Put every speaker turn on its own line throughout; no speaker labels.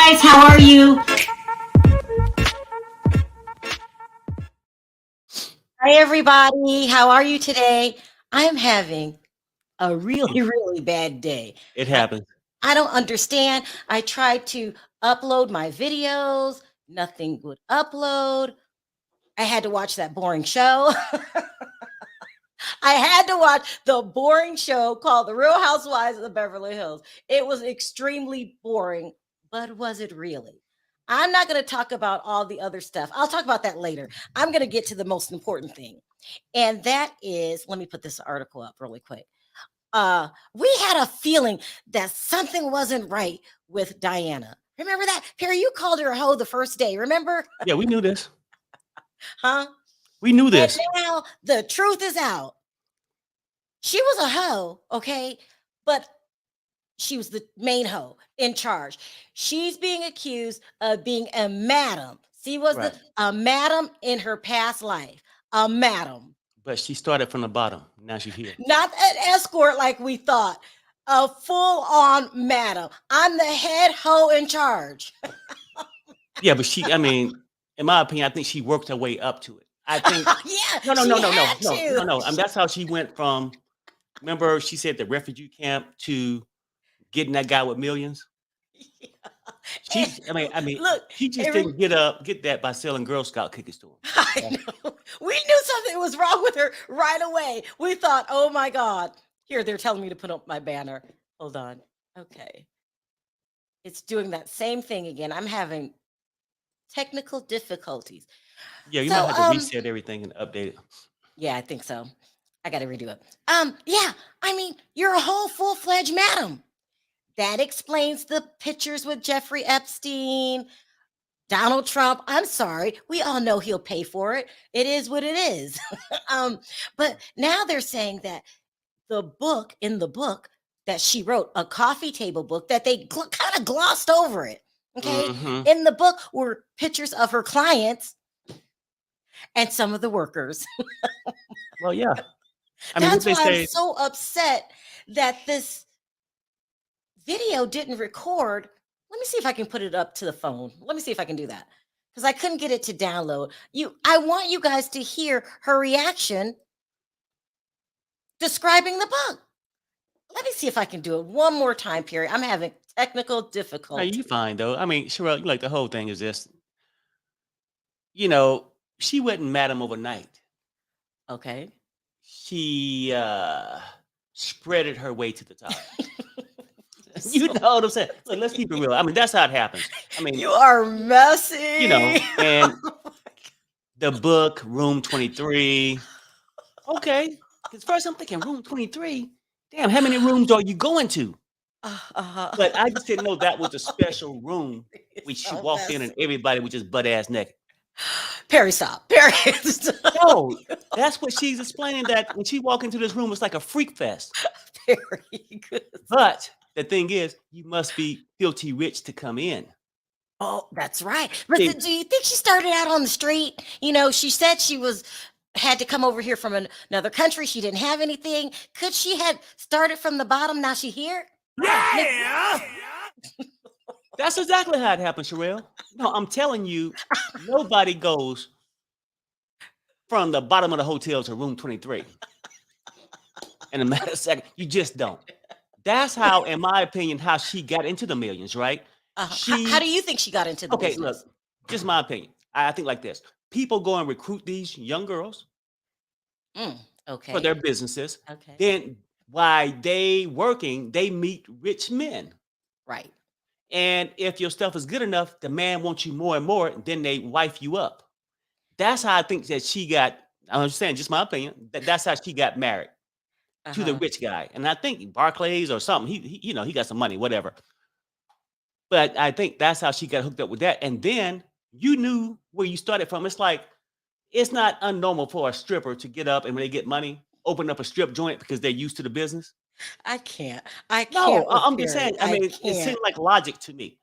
guys, how are you?
Hi, everybody. How are you today? I'm having a really, really bad day.
It
I,
happens.
I don't understand. I tried to upload my videos, nothing would upload. I had to watch that boring show. I had to watch the boring show called The Real Housewives of the Beverly Hills. It was extremely boring, but was it really? I'm not going to talk about all the other stuff. I'll talk about that later. I'm going to get to the most important thing. And that is, let me put this article up really quick. We had a feeling that something wasn't right with Diana. Remember that? Perry, you called her a hoe the first day, remember?
Yeah, we knew this.
Huh?
We knew
And
this.
now the truth is out. She was a hoe, okay? But she was the main hoe in charge. She's being accused of being a madam. She was
Right.
a madam in her past life. A madam.
But she started from the bottom. Now she's here.
Not an escort like we thought. A full-on madam. I'm the head hoe in charge.
Yeah, but I mean, in my opinion, I think she worked her way up to it. I think
Yeah,
no, no,
she
no, no, no,
had
no,
to.
no, no. I mean, that's how she went from. Remember, she said the refugee camp to getting that guy with millions.
And look,
She just
every,
didn't get that by selling Girl Scout cookies to him.
I know. We knew something was wrong with her right away. We thought, oh my God. Here, they're telling me to put up my banner. Hold on. Okay. It's doing that same thing again. I'm having technical difficulties.
Yeah, you might
So,
have to reset everything and update it.
yeah, I think so. I got to redo it. Yeah, I mean, you're a whole full-fledged madam. That explains the pictures with Jeffrey Epstein, Donald Trump. I'm sorry. We all know he'll pay for it. It is what it is. But now they're saying that in the book that she wrote, a coffee table book that they kind of glossed over it. Okay.
Mm-hmm.
In the book were pictures of her clients and some of the workers.
Well, yeah. I mean, what
That's
they
why I'm
say.
so upset that this video didn't record. Let me see if I can put it up to the phone. Let me see if I can do that. Because I couldn't get it to download. I want you guys to hear her reaction describing the book. Let me see if I can do it one more time, Perry. I'm having technical
No,
difficulty.
you fine though. I mean, Sherelle, like the whole thing is this. She wasn't madam overnight.
Okay.
She spreaded her way to the top. You
So-
know what I'm saying? Look, let's keep it real. I mean, that's how it happens. I mean,
you are messy.
and the book Room 23. Okay, because first I'm thinking Room 23. Damn, how many rooms are you going to?
uh-huh.
But I just didn't know that was a special room when she
So
walked in and
messy.
everybody was just butt ass naked.
Perry, stop. Perry, stop.
No, that's what she's explaining. That when she walked into this room, it's like a freak fest.
Perry, good.
But the thing is, you must be filthy rich to come in.
Oh, that's right. But
See,
do you think she started out on the street? She said she had to come over here from another country. She didn't have anything. Could she had started from the bottom? Now she here?
yeah, that's exactly how it happened, Sherelle. No, I'm telling you, nobody goes from the bottom of the hotel to room 23 in a matter of seconds. You just don't. That's how, in my opinion, how she got into the millions, right?
How do you think she got into the
Okay, look,
business?
just my opinion. I think like this. People go and recruit these young girls for
Okay.
their businesses.
Okay.
Then while they working, they meet rich men.
Right.
And if your stuff is good enough, the man wants you more and more, then they wife you up. That's how I think that she got, I'm understand, just my opinion, that's how she got married to the
Uh-huh.
rich guy. And I think Barclays or something, he got some money, whatever. But I think that's how she got hooked up with that. And then you knew where you started from. It's like, it's not unnormal for a stripper to get up and when they get money, open up a strip joint because they're used to the business.
I can't. I
No,
can't with
I'm just
Perry.
saying, I
I
mean, it seemed
can't.
like logic to me.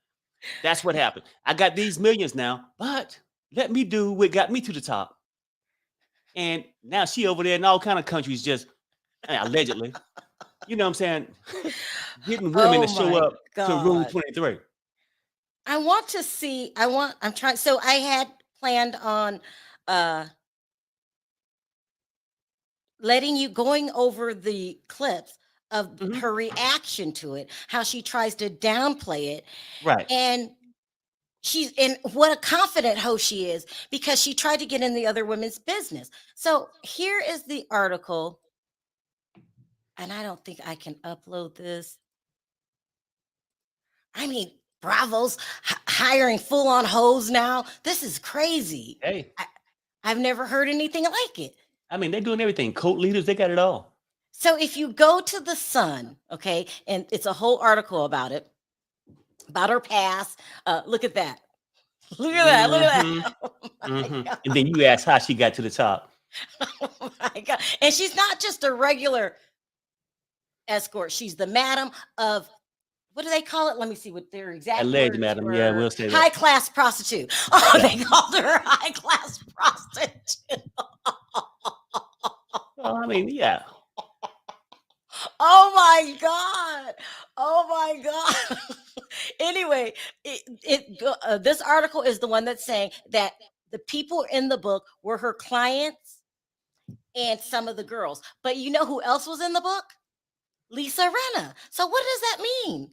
That's what happened. I got these millions now, but let me do what got me to the top. And now she over there in all kind of countries just allegedly, you know what I'm saying, getting women
Oh
to show
my
up to room
God.
23.
I want to see. I'm trying. So I had planned on uh letting you going over the clips of
Hmm.
her reaction to it, how she tries to downplay it,
Right.
and she's and what a confident host she is because she tried to get in the other women's business. So here is the article, and I don't think I can upload this. I mean, Bravo's hiring full on hoes now. This is crazy.
Hey,
I, I've never heard anything like it.
I mean, they're doing everything. Cult leaders, they got it all.
So if you go to the Sun, okay, and it's a whole article about her past. Look at that. Look at that. Look at
Hmm.
that. Oh my
Hmm.
god.
And then you ask how she got to the top.
Oh my god. And she's not just a regular escort. She's the madam of, what do they call it? Let me see what their exact
Alleged,
words
madam. Yeah,
were.
we'll say that.
High class prostitute. Oh,
Yeah.
they called her a high class prostitute.
Well, I mean, yeah.
Oh my god. Oh my god. Anyway, this article is the one that's saying that the people in the book were her clients and some of the girls. But you know who else was in the book? Lisa Renna. So what does that mean?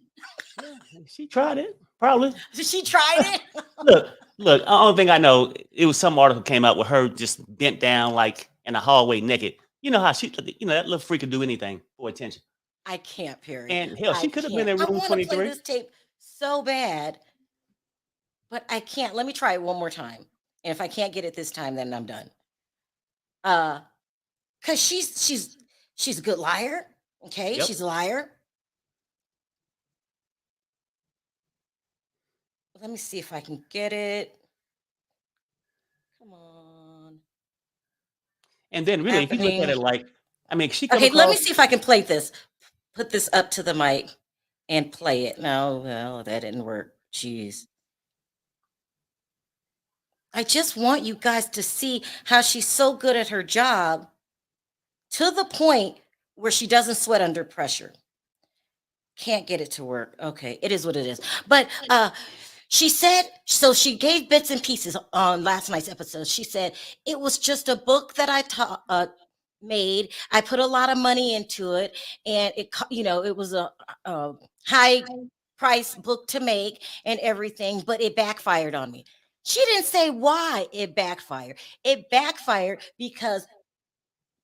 Yeah, she tried it. Probably.
She tried it.
Look, look. The only thing I know, it was some article came out with her just bent down, like in a hallway, naked. You know how she, that little freak could do anything for attention.
I can't, Perry.
And hell,
I
she could have been
can't.
in
I
room
want to play
23.
this tape so bad, but I can't. Let me try it one more time. And if I can't get it this time, then I'm done. Uh, because she's a good liar. Okay,
Yep.
she's a liar. Let me see if I can get it. Come on.
And then really, if you look at
Happening.
it like, I mean, she come
Okay, let me
across.
see if I can play this. Put this up to the mic and play it. No, well, that didn't work. Jeez. I just want you guys to see how she's so good at her job to the point where she doesn't sweat under pressure. Can't get it to work. Okay, it is what it is. But she said, so she gave bits and pieces on last night's episode. She said it was just a book that I made. I put a lot of money into it, and it was a high price book to make and everything, but it backfired on me. She didn't say why it backfired. It backfired because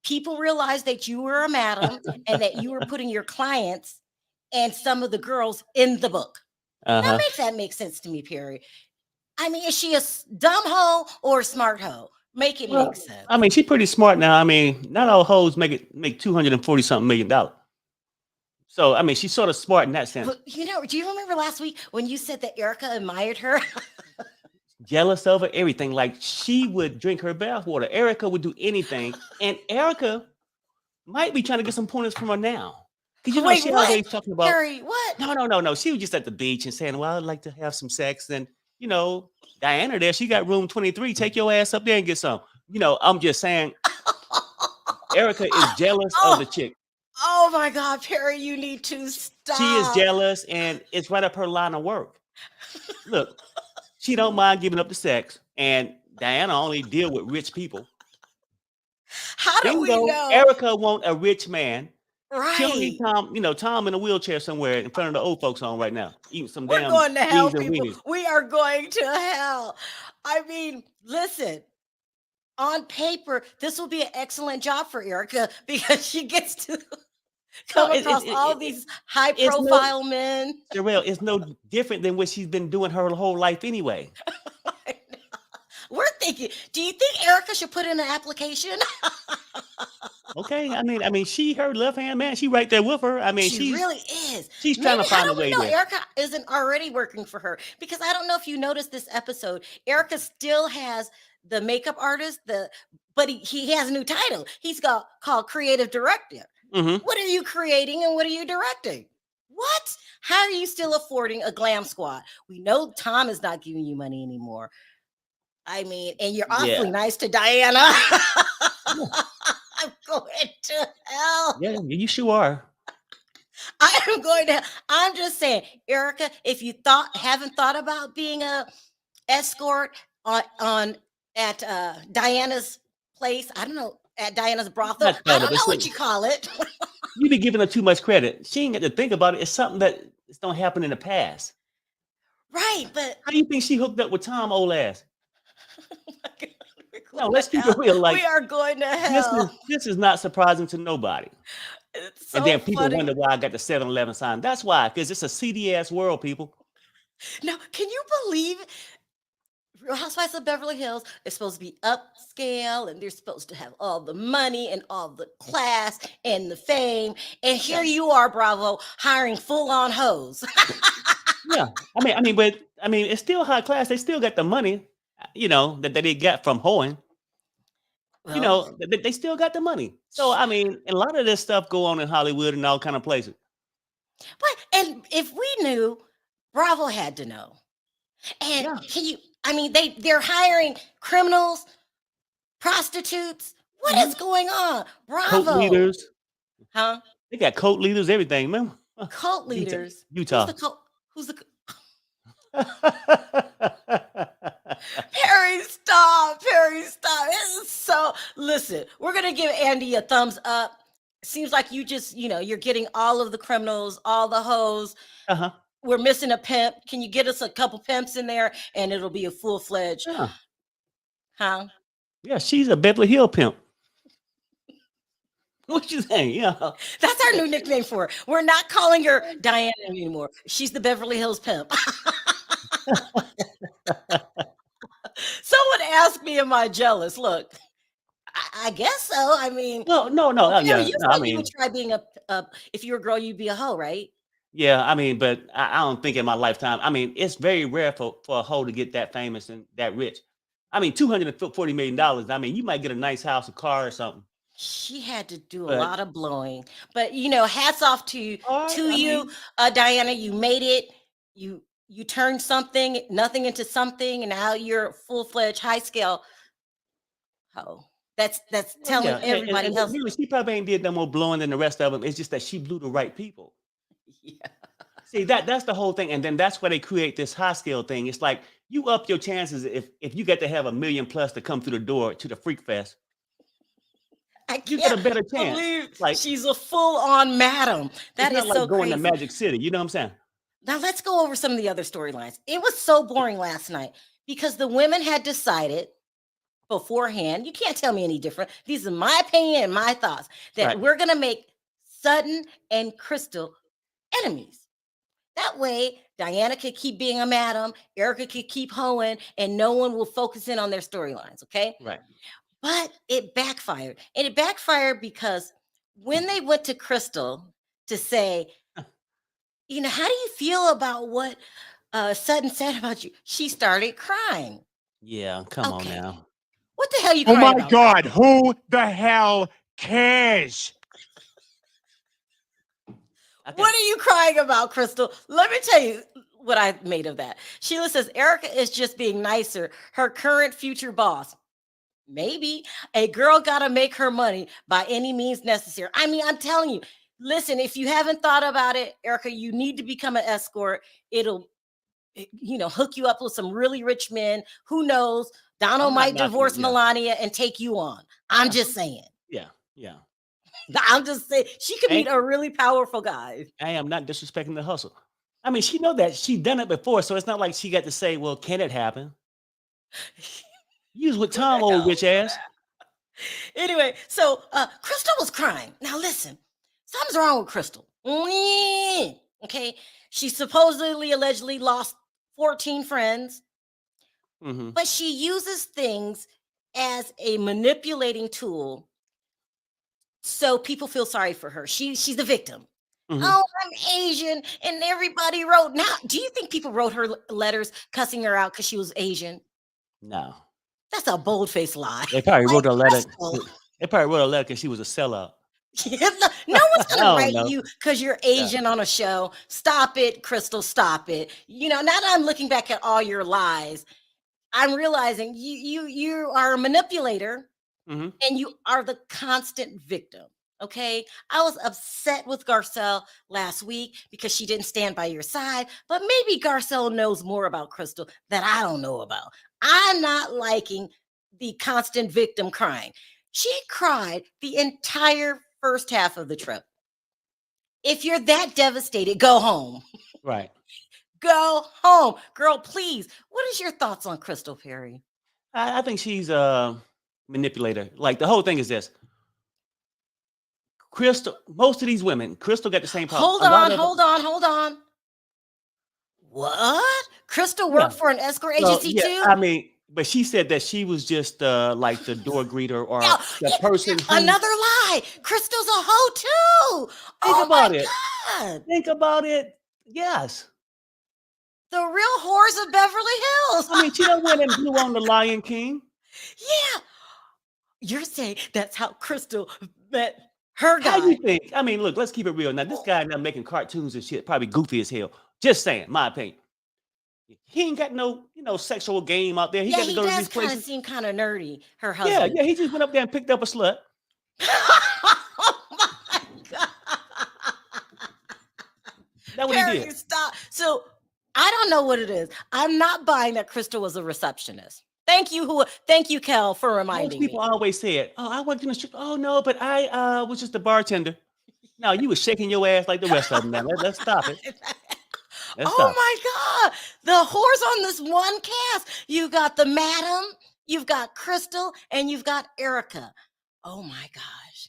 people realized that you were a madam and that you were putting your clients and some of the girls in the book. Now,
Uh-huh.
make that make sense to me, Perry. I mean, is she a dumb hoe or a smart hoe? Make it make
Well,
sense.
I mean, she's pretty smart now. I mean, not all hoes make 240 something $1 million. So I mean, she's sort of smart in that sense.
But do you remember last week when you said that Erica admired her?
Jealous of her, everything. Like she would drink her bathwater. Erica would do anything, and Erica might be trying to get some pointers from her now. Because
Wait,
she
what?
always talking about,
Perry, what?
no. She was just at the beach and saying, well, I'd like to have some sex. And, Diana there, she got room 23. Take your ass up there and get some. I'm just saying, Erica is jealous of the
Oh,
chick.
oh my God, Perry, you need to
She is
stop.
jealous, and it's right up her line of work. Look, she don't mind giving up the sex, and Diana only deal with rich people.
How do we
Bingo,
know?
Erica want a rich man. She don't need
Right.
Tom, Tom in a wheelchair somewhere in front of the old folks on right now, eating some
We're
damn
going to hell,
wings and
people.
weenies.
We are going to hell. I mean, listen, on paper, this will be an excellent job for Erica because she gets to
No,
come across all these high
it's no,
profile men.
Sherelle, it's no different than what she's been doing her whole life anyway.
We're thinking, do you think Erica should put in an application?
Okay, I mean, she her left hand man, she right there with her. I mean,
She
she's
really is.
she's trying
Maybe,
to
how
find a
do we
way
know
there.
Erica isn't already working for her? Because I don't know if you noticed this episode. Erica still has the makeup artist, but he has a new title. He's got called creative director.
Hmm.
What are you creating and what are you directing? What? How are you still affording a glam squad? We know Tom is not giving you money anymore. I mean, and you're
Yeah,
awfully nice to Diana.
yeah,
I'm going to hell.
yeah, you sure are.
I am going to. I'm just saying, Erica, if you haven't thought about being a escort on at Diana's place, I don't know, at Diana's brothel,
Not
I
thought of
don't
it.
know what
See,
you call it.
you be giving her too much credit. She ain't got to think about it. It's something that it's don't happen in the past.
Right, but
How do you think she hooked up with Tom old ass?
oh my God, we're
No,
going to
let's keep it
hell.
real.
We
Like
are going to
this is
hell.
this is not surprising to nobody.
It's
And
so
then people
funny.
wonder why I got the 7-Eleven sign. That's why, because it's a seedy ass world, people.
Now, can you believe Real Housewives of Beverly Hills is supposed to be upscale and they're supposed to have all the money and all the class and the fame. And
Yeah,
here you are, Bravo, hiring full on hoes.
yeah. But it's still high class. They still got the money, that they got from hoeing.
Well,
They still got the money. So a lot of this stuff go on in Hollywood and all kind of places.
but and if we knew, Bravo had to know. And
Yeah.
can you? I mean, they're hiring criminals, prostitutes. What
Mhm.
is going on?
Cult
Bravo,
leaders.
huh?
They got cult leaders, everything, man.
Cult
Utah.
leaders. Who's
Utah.
the cult? Who's the Perry? Stop, Perry. Stop. It is so. Listen, we're gonna give Andy a thumbs up. Seems like you just, you're getting all of the criminals, all the hoes.
Uh-huh.
We're missing a pimp. Can you get us a couple pimps in there, and it'll be a full fledged,
Yeah.
huh?
Yeah, she's a Beverly Hill pimp. What you think? Yeah.
That's our new nickname for her. We're not calling her Diana anymore. She's the Beverly Hills pimp. Someone asked me, "Am I jealous?" Look, I guess so. I mean,
Well, no, no,
well, Perry,
yeah.
you
No,
said you would try being a. If you were a girl, you'd be a hoe, right?
yeah, but I don't think in my lifetime. It's very rare for a hoe to get that famous and that rich. $240 million. You might get a nice house, a car, or something.
She had to do a
But
lot of blowing, but hats off
or
to you, Diana. You made it. You turned nothing into something, and now you're full fledged high scale hoe. That's
well, yeah,
telling everybody
and
else.
really, she probably ain't did no more blowing than the rest of them. It's just that she blew the right people.
Yeah.
See, that's the whole thing, and then that's why they create this high scale thing. It's like you up your chances if you get to have 1 million plus to come through the door to the Freak Fest,
I
you got a
can't
better chance.
believe
Like
she's a full on madam.
it's
That
not
is
like
so
going to
crazy.
Magic City. You know what I'm saying?
Now let's go over some of the other storylines. It was so boring last night because the women had decided beforehand. You can't tell me any different. These are my opinion and my thoughts that
Right.
we're going to make Sutton and Crystal enemies. That way, Diana could keep being a madam, Erica could keep hoeing, and no one will focus in on their storylines. Okay.
Right.
But it backfired. And it backfired because when they went to Crystal to say, how do you feel about what Sutton said about you? She started crying.
Yeah. Come on
Okay.
now.
What the hell are you
Oh
crying
my
about,
God,
Crystal?
who the hell cares?
Okay.
What are you crying about, Crystal? Let me tell you what I made of that. Sheila says Erica is just being nicer. Her current future boss. Maybe a girl got to make her money by any means necessary. I'm telling you, listen, if you haven't thought about it, Erica, you need to become an escort. It'll, hook you up with some really rich men. Who knows? Donald
I'm not
might
knocking it.
divorce
Yeah.
Melania and take you on. I'm
Yeah.
just saying.
Yeah. Yeah.
I'm just saying she could meet
Ain't
a really powerful guy.
I am not disrespecting the hustle. She know that she done it before, so it's not like she got to say, "Well, can it happen?" You was with
Who the
Tom, old
hell?
rich ass.
Anyway, so Crystal was crying. Now listen, something's wrong with Crystal. Okay, she supposedly allegedly lost 14 friends,
Mm-hmm.
but she uses things as a manipulating tool so people feel sorry for her. She's the victim.
Mm-hmm.
Oh, I'm Asian, and everybody wrote. Now, do you think people wrote her letters cussing her out because she was Asian?
No,
That's a bold-faced lie.
they probably
Like
wrote a letter.
Crystal.
They probably wrote a letter because she was a sellout.
No one's
I
gonna
don't
write
know.
you because you're
Yeah.
Asian on a show. Stop it, Crystal. Stop it. Now that I'm looking back at all your lies, I'm realizing you are a manipulator
Mm-hmm.
and you are the constant victim. Okay. I was upset with Garcelle last week because she didn't stand by your side, but maybe Garcelle knows more about Crystal that I don't know about. I'm not liking the constant victim crying. She cried the entire first half of the trip. If you're that devastated, go home.
Right.
Go home. Girl, please. What is your thoughts on Crystal Perry?
I think she's a manipulator. Like the whole thing is this. Crystal, most of these women, Crystal got the same problem.
Hold
A lot
on,
of them,
hold on, hold on. What? Crystal
yeah.
worked for an escort
Well,
agency
yeah.
too?
I mean, but she said that she was just like the door greeter or
Yeah,
the person who.
another lie. Crystal's a hoe too.
Think
Oh
about
my
it.
God.
Think about it. Yes.
The real whores of Beverly Hills.
I mean, she done went and blew on the Lion King.
Yeah. You're saying that's how Crystal met her
How
guy.
you think? I mean, look, let's keep it real. Now, this guy now making cartoons and shit, probably goofy as hell. Just saying, my opinion. He ain't got no, sexual game out there. He
Yeah,
got to
he
go to
does
these
kind of
places.
seem kind of nerdy, her
Yeah,
husband.
yeah. He just went up there and picked up a slut.
Oh my God.
That's what he
Perry,
did.
stop. So I don't know what it is. I'm not buying that Crystal was a receptionist. Thank you, Kel, for
Most
reminding
people
me.
always said, "Oh, I worked in the strip." Oh no, but I was just a bartender. No, you was shaking your ass like the rest of them. Now let's stop it. Let's
Oh
stop.
my God. The whores on this one cast. You got the madam, you've got Crystal, and you've got Erika. Oh my gosh.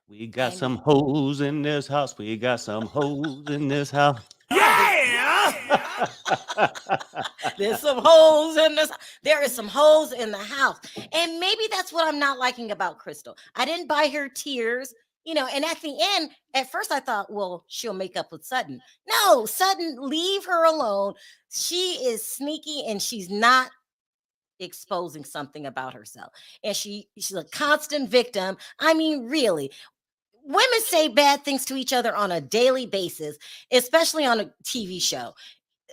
We got
I
some
mean,
hoes in this house. We got some hoes in this house.
Yeah!
there's some holes in this. There is some holes in the house. And maybe that's what I'm not liking about Crystal. I didn't buy her tears, and at the end, at first I thought, well, she'll make up with Sutton. No, Sutton, leave her alone. She is sneaky and she's not exposing something about herself. And she's a constant victim. I mean, really. Women say bad things to each other on a daily basis, especially on a TV show.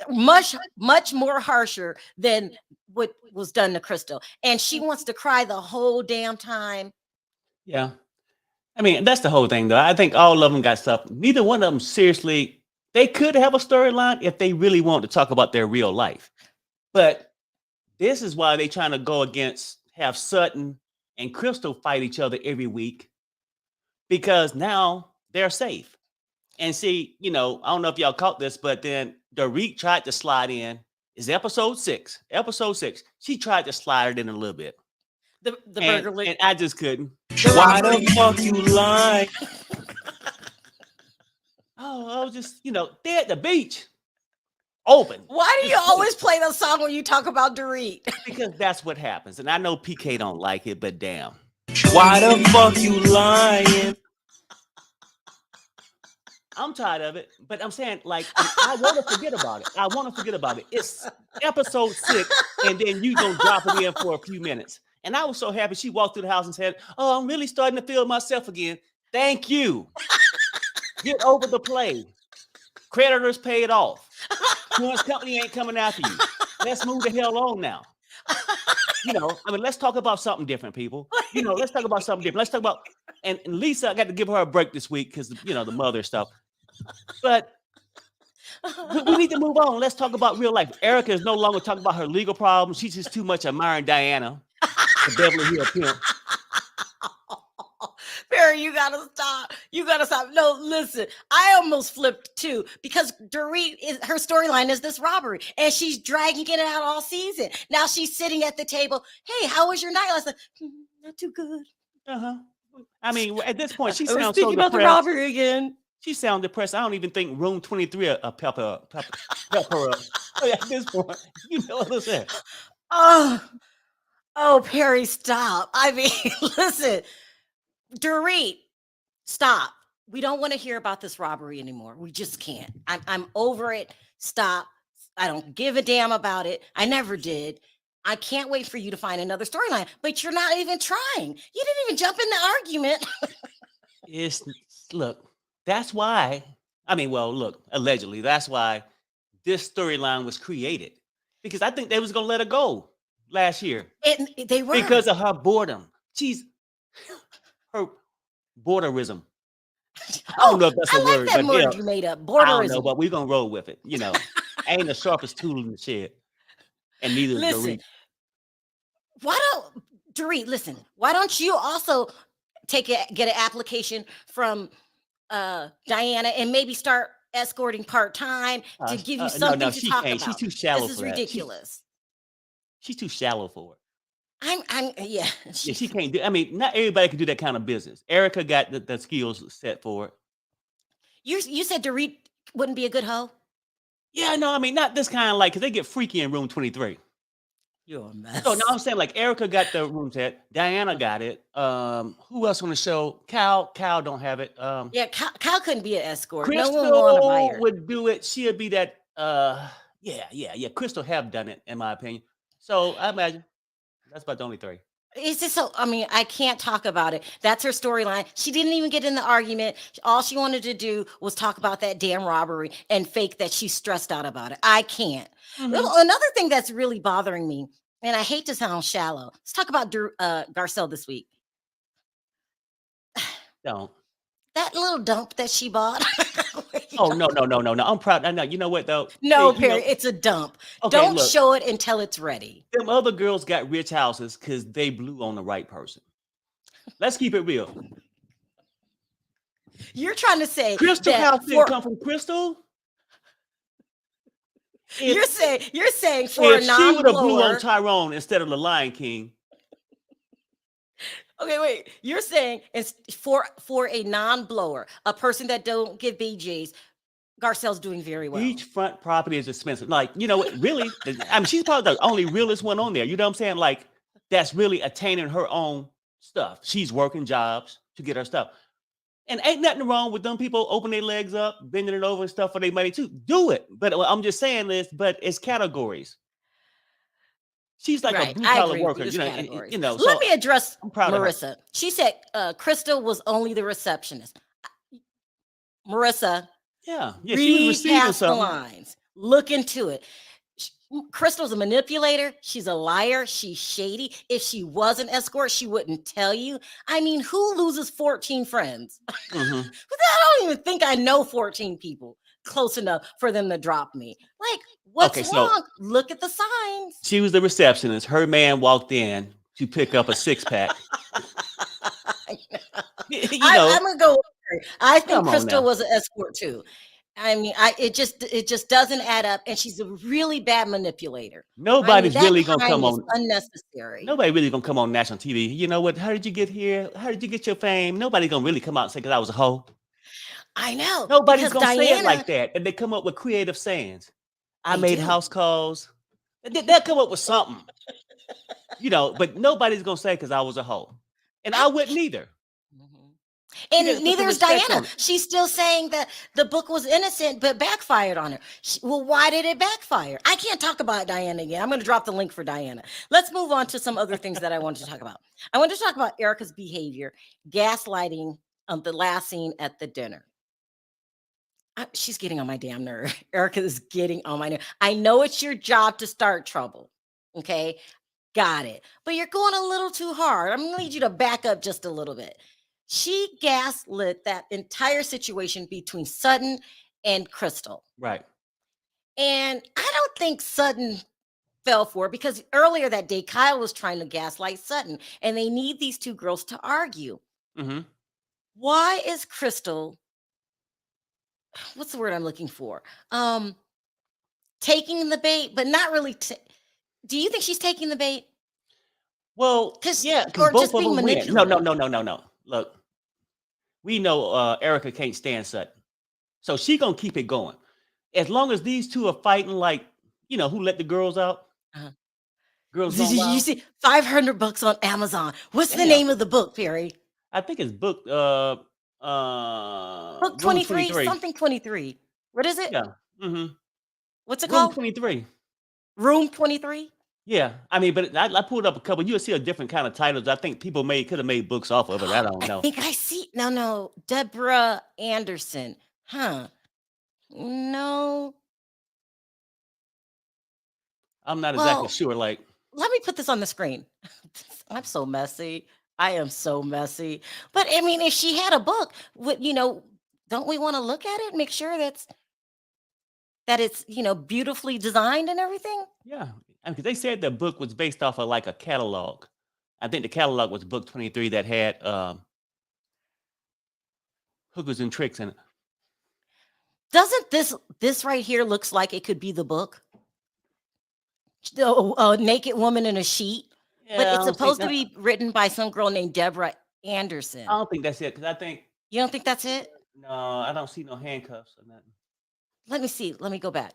Much, much more harsher than what was done to Crystal. And she wants to cry the whole damn time.
Yeah. I mean, that's the whole thing, though. I think all of them got stuff. Neither one of them, seriously, they could have a storyline if they really want to talk about their real life. But this is why they trying to go against, have Sutton and Crystal fight each other every week because now they're safe. And see, I don't know if y'all caught this, but then Dorit tried to slide in. Is episode 6. Episode 6. She tried to slide it in a little bit.
The
And,
burger lick.
and I just couldn't.
Why the fuck you lying?
Oh, I was just, they're at the beach. Open.
Why do you always play the song when you talk about Dorit?
Because that's what happens. And I know PK don't like it, but damn.
Why the fuck you lying?
I'm tired of it. But I'm saying, like, I want to forget about it. I want to forget about it. It's episode 6, and then you gonna drop it in for a few minutes. And I was so happy she walked through the house and said, "Oh, I'm really starting to feel myself again." Thank you. Get over the play. Creditors paid off. Insurance company ain't coming after you. Let's move the hell on now. Let's talk about something different, people. Let's talk about something different. Let's talk about, and Lisa, I got to give her a break this week because, the mother stuff. But we need to move on. Let's talk about real life. Erika is no longer talking about her legal problems. She's just too much admiring Diana, the Beverly Hills pimp.
Barry, you gotta stop. You gotta stop. No, listen, I almost flipped too because Dorit her storyline is this robbery, and she's dragging it out all season. Now she's sitting at the table. Hey, how was your night last night? Not too good.
Uh-huh. I mean, at this point, she
I was
sounds so
thinking about the
depressed.
robbery again.
She sounds depressed. I don't even think room 23 a pepper up. At this point, you know what I'm saying?
Oh, Perry, stop. I mean, listen, Dorit, stop. We don't want to hear about this robbery anymore. We just can't. I'm over it. Stop. I don't give a damn about it. I never did. I can't wait for you to find another storyline, but you're not even trying. You didn't even jump in the argument.
Look, that's why. I mean, well, look, allegedly, that's why this storyline was created because I think they was gonna let her go last year
They were
because of her boredom. Her borderism. I don't
Oh,
know if that's a
I like
word,
that
but yeah,
word you made up,
I don't know,
borderism.
but we're gonna roll with it. Ain't the sharpest tool in the shed, and neither is
Listen,
Dorit.
why don't Dorit, listen, why don't you also get an application from Diana and maybe start escorting part-time to give you
No, no,
something to
she
talk
can't. She's
about.
too
This
shallow
is
for that.
ridiculous.
She's too shallow for it.
Yeah.
Yeah, she can't do. I mean, not everybody can do that kind of business. Erica got the skills set for it.
You said Dorit wouldn't be a good hoe?
Yeah, no, I mean, not this kind of like, because they get freaky in room 23.
You're a
So now
mess.
I'm saying like Erica got the room set, Diana got it. Who else on the show? Cal don't have it.
Yeah, Kyle couldn't be an escort. No one will want to buy
Crystal
her.
would do it. She'd be that. Yeah. Crystal have done it in my opinion. So I imagine that's about the only three.
It's just so, I mean, I can't talk about it. That's her storyline. She didn't even get in the argument. All she wanted to do was talk about that damn robbery and fake that she's stressed out about it. I can't.
Mhm.
Well, another thing that's really bothering me, and I hate to sound shallow, let's talk about Garcelle this week.
Don't.
That little dump that she bought.
Oh no. I'm proud. I know. You know what though?
No,
See,
Perry, it's a dump.
okay,
Don't
look.
show it until it's ready.
Them other girls got rich houses because they blew on the right person. Let's keep it real.
You're trying to say
Crystal
that
house didn't come from Crystal.
you're
If
saying for a
if she would have blew on
non-blower.
Tyrone instead of the Lion King,
Okay, wait. You're saying it's for a non-blower, a person that don't give BJs, Garcelle's doing very well.
beachfront property is expensive. Like, you know what? Really, I mean, she's probably the only realest one on there. You know what I'm saying? Like, that's really attaining her own stuff. She's working jobs to get her stuff. And ain't nothing wrong with them people opening their legs up, bending it over and stuff for their money too. Do it. But what I'm just saying this, but it's categories. She's like a
Right.
blue
I
collar
agree with you.
worker,
There's categories. Let
so
me address
I'm proud of her.
Marissa. She said Crystal was only the receptionist. Marissa,
Yeah. She was
read
receiving
past the
something.
lines. Look into it. Crystal's a manipulator. She's a liar. She's shady. If she was an escort, she wouldn't tell you. I mean, who loses 14 friends?
Mhm.
I don't even think I know 14 people close enough for them to drop me. Like, what's
Okay, so
wrong? Look at the signs.
she was the receptionist. Her man walked in to pick up a six pack.
I'm gonna go with her. I think
Come on
Crystal
now.
was an escort too. I mean, it just doesn't add up, and she's a really bad manipulator. I mean,
Nobody's
that
really gonna come
kindness
on.
unnecessary.
Nobody really gonna come on national TV. You know what? How did you get here? How did you get your fame? Nobody gonna really come out and say because I was a hoe.
I know
Nobody's
because
gonna say it
Diana,
like that. And they come up with creative sayings. I
they
made
do.
house calls. They'll come up with something, but nobody's gonna say because I was a hoe. And I wouldn't either.
Mhm.
You gotta
And
put some
neither is
respect
Diana.
on it.
She's still saying that the book was innocent, but backfired on her. Well, why did it backfire? I can't talk about Diana again. I'm going to drop the link for Diana. Let's move on to some other things that I wanted to talk about. I want to talk about Erica's behavior, gaslighting on the last scene at the dinner. She's getting on my damn nerve. Erica is getting on my nerve. I know it's your job to start trouble. Okay. Got it. But you're going a little too hard. I'm going to need you to back up just a little bit. She gaslit that entire situation between Sutton and Crystal.
Right.
And I don't think Sutton fell for it because earlier that day, Kyle was trying to gaslight Sutton, and they need these two girls to argue.
Mm-hmm.
Why is Crystal, what's the word I'm looking for? Taking the bait, but not really. Do you think she's taking the bait?
Well,
Because
yeah, because
or
both
just
of
being
them win. No.
manipulative?
Look, we know Erica can't stand Sutton. So she gonna keep it going. As long as these two are fighting like, who let the girls out?
Uh-huh.
Girls
Did
Gone
you
Wild.
see $500 on Amazon? What's the
Damn.
name of the book, Perry?
I think it's book
Book
room
23,
23.
something 23. What is it?
Yeah. Mm-hmm.
What's it
Room
called?
23.
Room 23?
Yeah. I mean, but I pulled up a couple. You'll see a different kind of titles. I think people could have made books off of it. I don't
I
know.
think I see. No. Deborah Anderson. Huh. No.
I'm not exactly
Well,
sure. Like,
let me put this on the screen. I'm so messy. I am so messy. But I mean, if she had a book, don't we want to look at it, make sure that it's beautifully designed and everything?
Yeah, because they said the book was based off of like a catalog. I think the catalog was book 23 that had hookers and tricks in it.
Doesn't this right here looks like it could be the book? A naked woman in a sheet, but
Yeah,
it's supposed to be written by some girl named Deborah Anderson.
I don't think that's it because I think
You don't think that's it?
no, I don't see no handcuffs or nothing.
Let me see. Let me go back.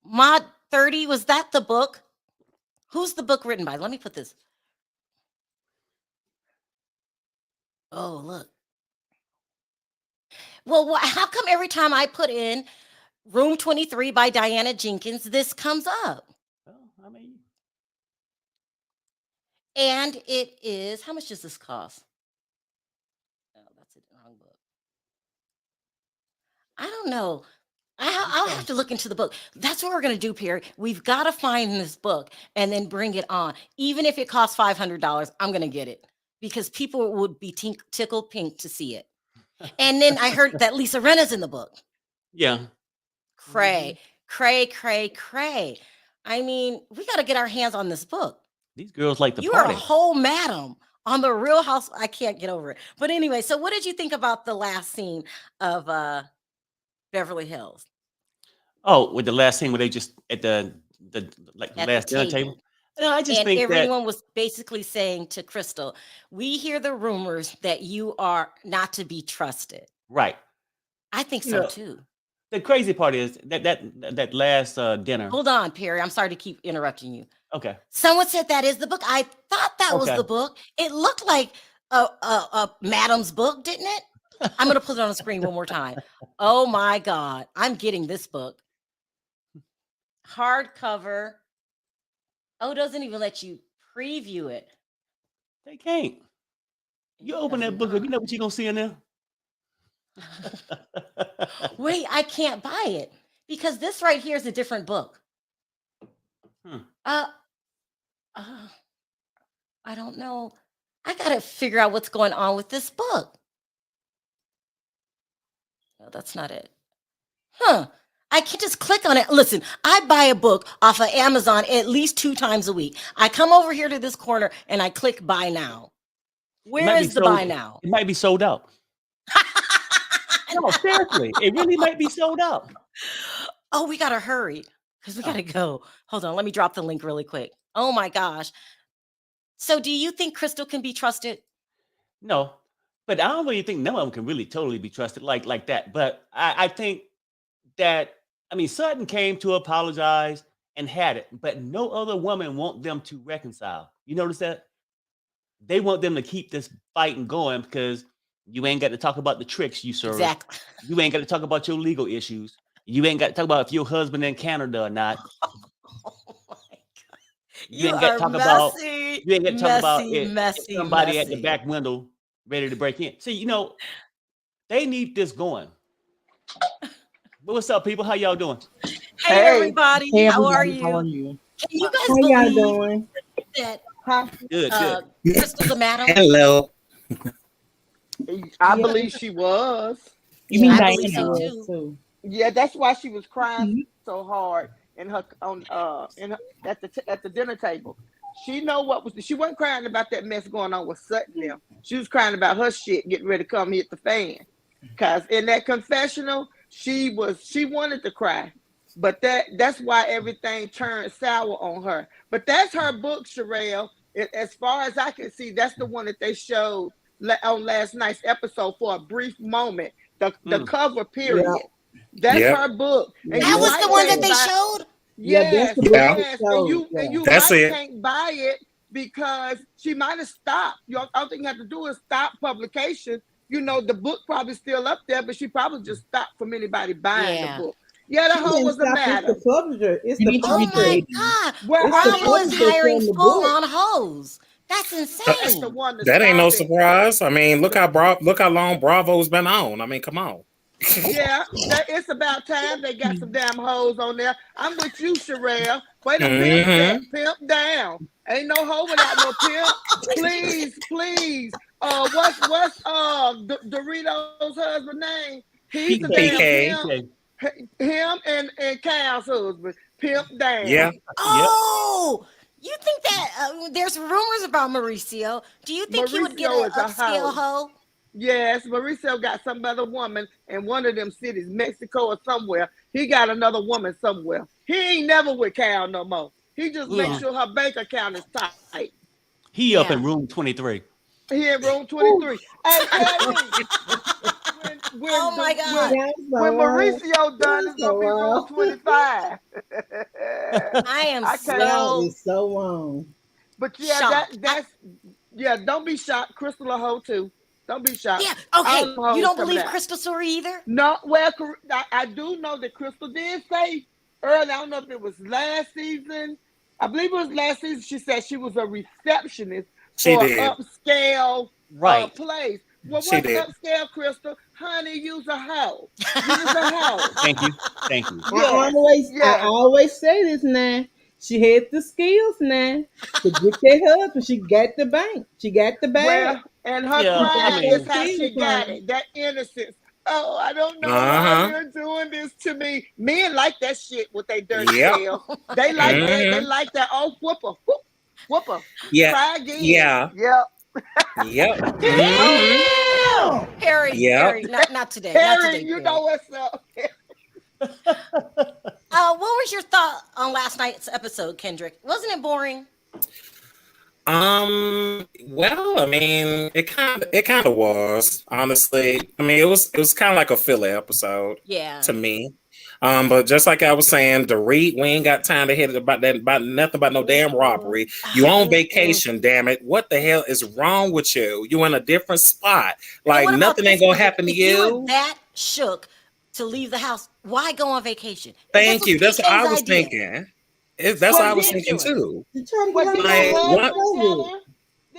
Mod 30, was that the book? Who's the book written by? Let me put this. Oh, look. Well, how come every time I put in Room 23 by Diana Jenkins, this comes up?
Well, I mean,
And it is, how much does this cost? Oh, that's a wrong book. I don't know. I'll have to look into the book. That's what we're going to do, Perry. We've got to find this book and then bring it on. Even if it costs $500, I'm going to get it because people would be tickled pink to see it. And then I heard that Lisa Rinna's in the book.
yeah.
Cray. I mean, we got to get our hands on this book.
These girls like to
You are
party.
a whole madam on the Real House. I can't get over it. But anyway, so what did you think about the last scene of Beverly Hills?
Oh, with the last scene where they just at the
At
last
the
dinner table. No, I just
And
think
everyone was basically saying to Crystal, we hear the rumors that you are not to be trusted.
right.
I think
You
so
know,
too.
The crazy part is that last dinner.
Hold on, Perry. I'm sorry to keep interrupting you.
Okay.
Someone said that is the book. I thought that was
Okay.
the book. It looked like a Madam's book, didn't it? I'm going to put it on the screen one more time. Oh my God. I'm getting this book. Hardcover. Oh, it doesn't even let you preview it.
They can't. You open that book up, you know what you're gonna see in there?
Wait, I can't buy it because this right here is a different book. I don't know. I gotta figure out what's going on with this book. No, that's not it. I can't just click on it. Listen, I buy a book off of Amazon at least 2 times a week. I come over here to this corner and I click buy now. Where is the buy now?
It might be sold out. No, seriously, it really might be sold out.
Oh, we gotta hurry because we gotta go. Hold on, let me drop the link really quick. Oh my gosh. So do you think Crystal can be trusted?
No, but I don't really think none of them can really totally be trusted like that. But I think that, I mean, Sutton came to apologize and had it, but no other woman want them to reconcile. You notice that? They want them to keep this fighting going because you ain't got to talk about the tricks you serve.
Exactly.
You ain't got to talk about your legal issues. You ain't got to talk about if your husband in Canada or not.
Oh my God.
You ain't got to talk about.
Messy,
You ain't got to talk about if
messy,
somebody at the
messy.
back window ready to break in. See, you know, they need this going. But what's up, people? How y'all doing?
Hey, everybody.
Hey,
How are
everybody. How are
you?
you?
Can you guys
How y'all
believe
doing?
that
Huh?
Good, good.
Crystal's a madam?
Hello.
I believe she was.
You mean
I believe
Diana
so
was too.
Yeah, that's why she was crying so hard in her at the dinner table. She know what was. She wasn't crying about that mess going on with Sutton now. She was crying about her shit getting ready to come hit the fan. Cause in that confessional, she wanted to cry, but that's why everything turned sour on her. But that's her book, Sherelle. As far as I can see, that's the one that they showed on last night's episode for a brief moment. The cover, period. That's her book. And
That was the one that they showed?
Yes,
that's the book
yes.
they showed.
And you
That's it.
can't buy it because she might have stopped. All thing you have to do is stop publication. You know, the book probably still up there, but she probably just stopped from anybody buying the book. Yeah, the whole was a matter.
It's the publisher. It's the
Oh
publisher.
my God.
Well,
Bravo is hiring
the
full
book.
on hoes. That's
That's
insane.
the one
That ain't no
stopped it.
surprise. I mean, look how long Bravo's been on. I mean, come on.
Yeah, it's about time they got some damn hoes on there. I'm with you, Sherelle. Wait a pimp set, pimp down. Ain't no hoe without no pimp. Please, please. What's Doritos' husband name? He's the damn
PK.
pimp. Him and Cal's husband. Pimp down.
Yeah.
Oh, you think that there's rumors about Mauricio? Do you think he would get
Mauricio
an
is a
upscale
hoe.
hoe?
Yes, Mauricio got some other woman in one of them cities, Mexico or somewhere. He got another woman somewhere. He ain't never with Cal no more. He just makes sure her bank account is tight.
He up in room 23.
He in room 23. Hey, Kelly,
Oh my God.
when Mauricio done, it's gonna be room 25.
I am
I can't.
so
That is so wrong.
But yeah,
shocked.
don't be shocked. Crystal a hoe too. Don't be shocked.
Yeah,
All
okay.
them hoes
You don't
coming
believe
out.
Crystal Story either?
No, well, I do know that Crystal did say early. I don't know if it was last season. I believe it was last season. She said she was a receptionist for an upscale place. Well, what's upscale, Crystal? Honey, use a hoe. Use a hoe.
Thank you. Thank you.
I always say this now. She had the skills now to get that husband. She got the bank. She got the bag.
Well, and her crying is how she got it. That innocence. Oh, I don't know why you're doing this to me. Men like that shit with their dirty tail. They like that. They like that. Oh, whooper. Whooper.
Yeah.
Cry again.
Yeah.
Yep.
Yep.
Harry, Harry, not today.
Harry,
not today,
you know what's up.
What was your thought on last night's episode, Kendrick? Wasn't it boring?
Well, I mean, it kind of was, honestly. I mean, it was kind of like a filler episode, to me. But just like I was saying, Dorit, we ain't got time to hit it about nothing about no damn robbery. You on vacation, damn it. What the hell is wrong with you? You in a different spot. Like nothing ain't gonna happen to you.
If you were that shook to leave the house, why go on vacation?
Thank you. That's what I was thinking. That's what I was thinking too.
Didn't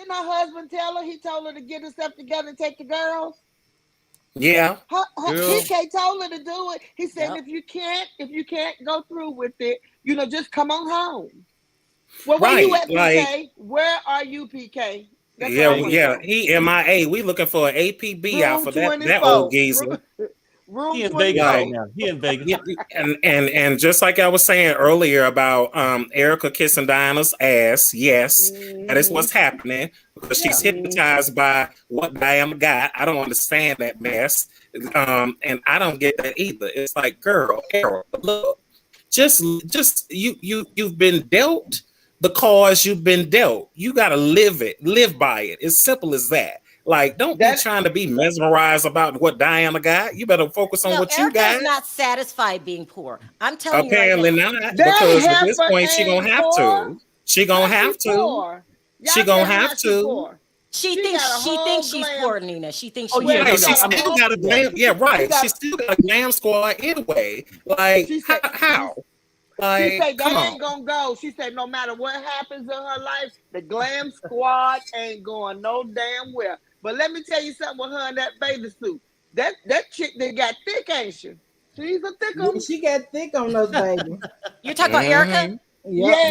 her husband tell her? He told her to get herself together and take the girls.
Yeah.
PK told her to do it. He said, if you can't go through with it, just come on home. Well, where you at, PK? Where are you, PK?
Yeah. He MIA. We looking for an APB out for that old geezer.
He in Vegas right now. He in Vegas.
And just like I was saying earlier about Erika kissing Diana's ass, yes, that is what's happening because she's hypnotized by what Diana got. I don't understand that mess, and I don't get that either. It's like, girl, Erika, look, just you've been dealt the cards you've been dealt. You got to live by it. It's simple as that. Like, don't be trying to be mesmerized about what Diana got. You better focus on what you got.
Erika's not satisfied being poor. I'm telling
Apparently
you.
Apparently not, because at this point she gonna have to. She gonna have to. She gonna have to.
She thinks she's poor, Nina. She thinks she's
poor. She still got a glam. Yeah, right. She still got a glam squad anyway. Like, how? Like,
she said that ain't gonna go. She said no matter what happens in her life, the glam squad ain't going no damn well. But let me tell you something with her in that bathing suit. That chick that got thick, ain't she? She's a thick one.
She got thick on those babies.
You're talking about Erika?
Yeah,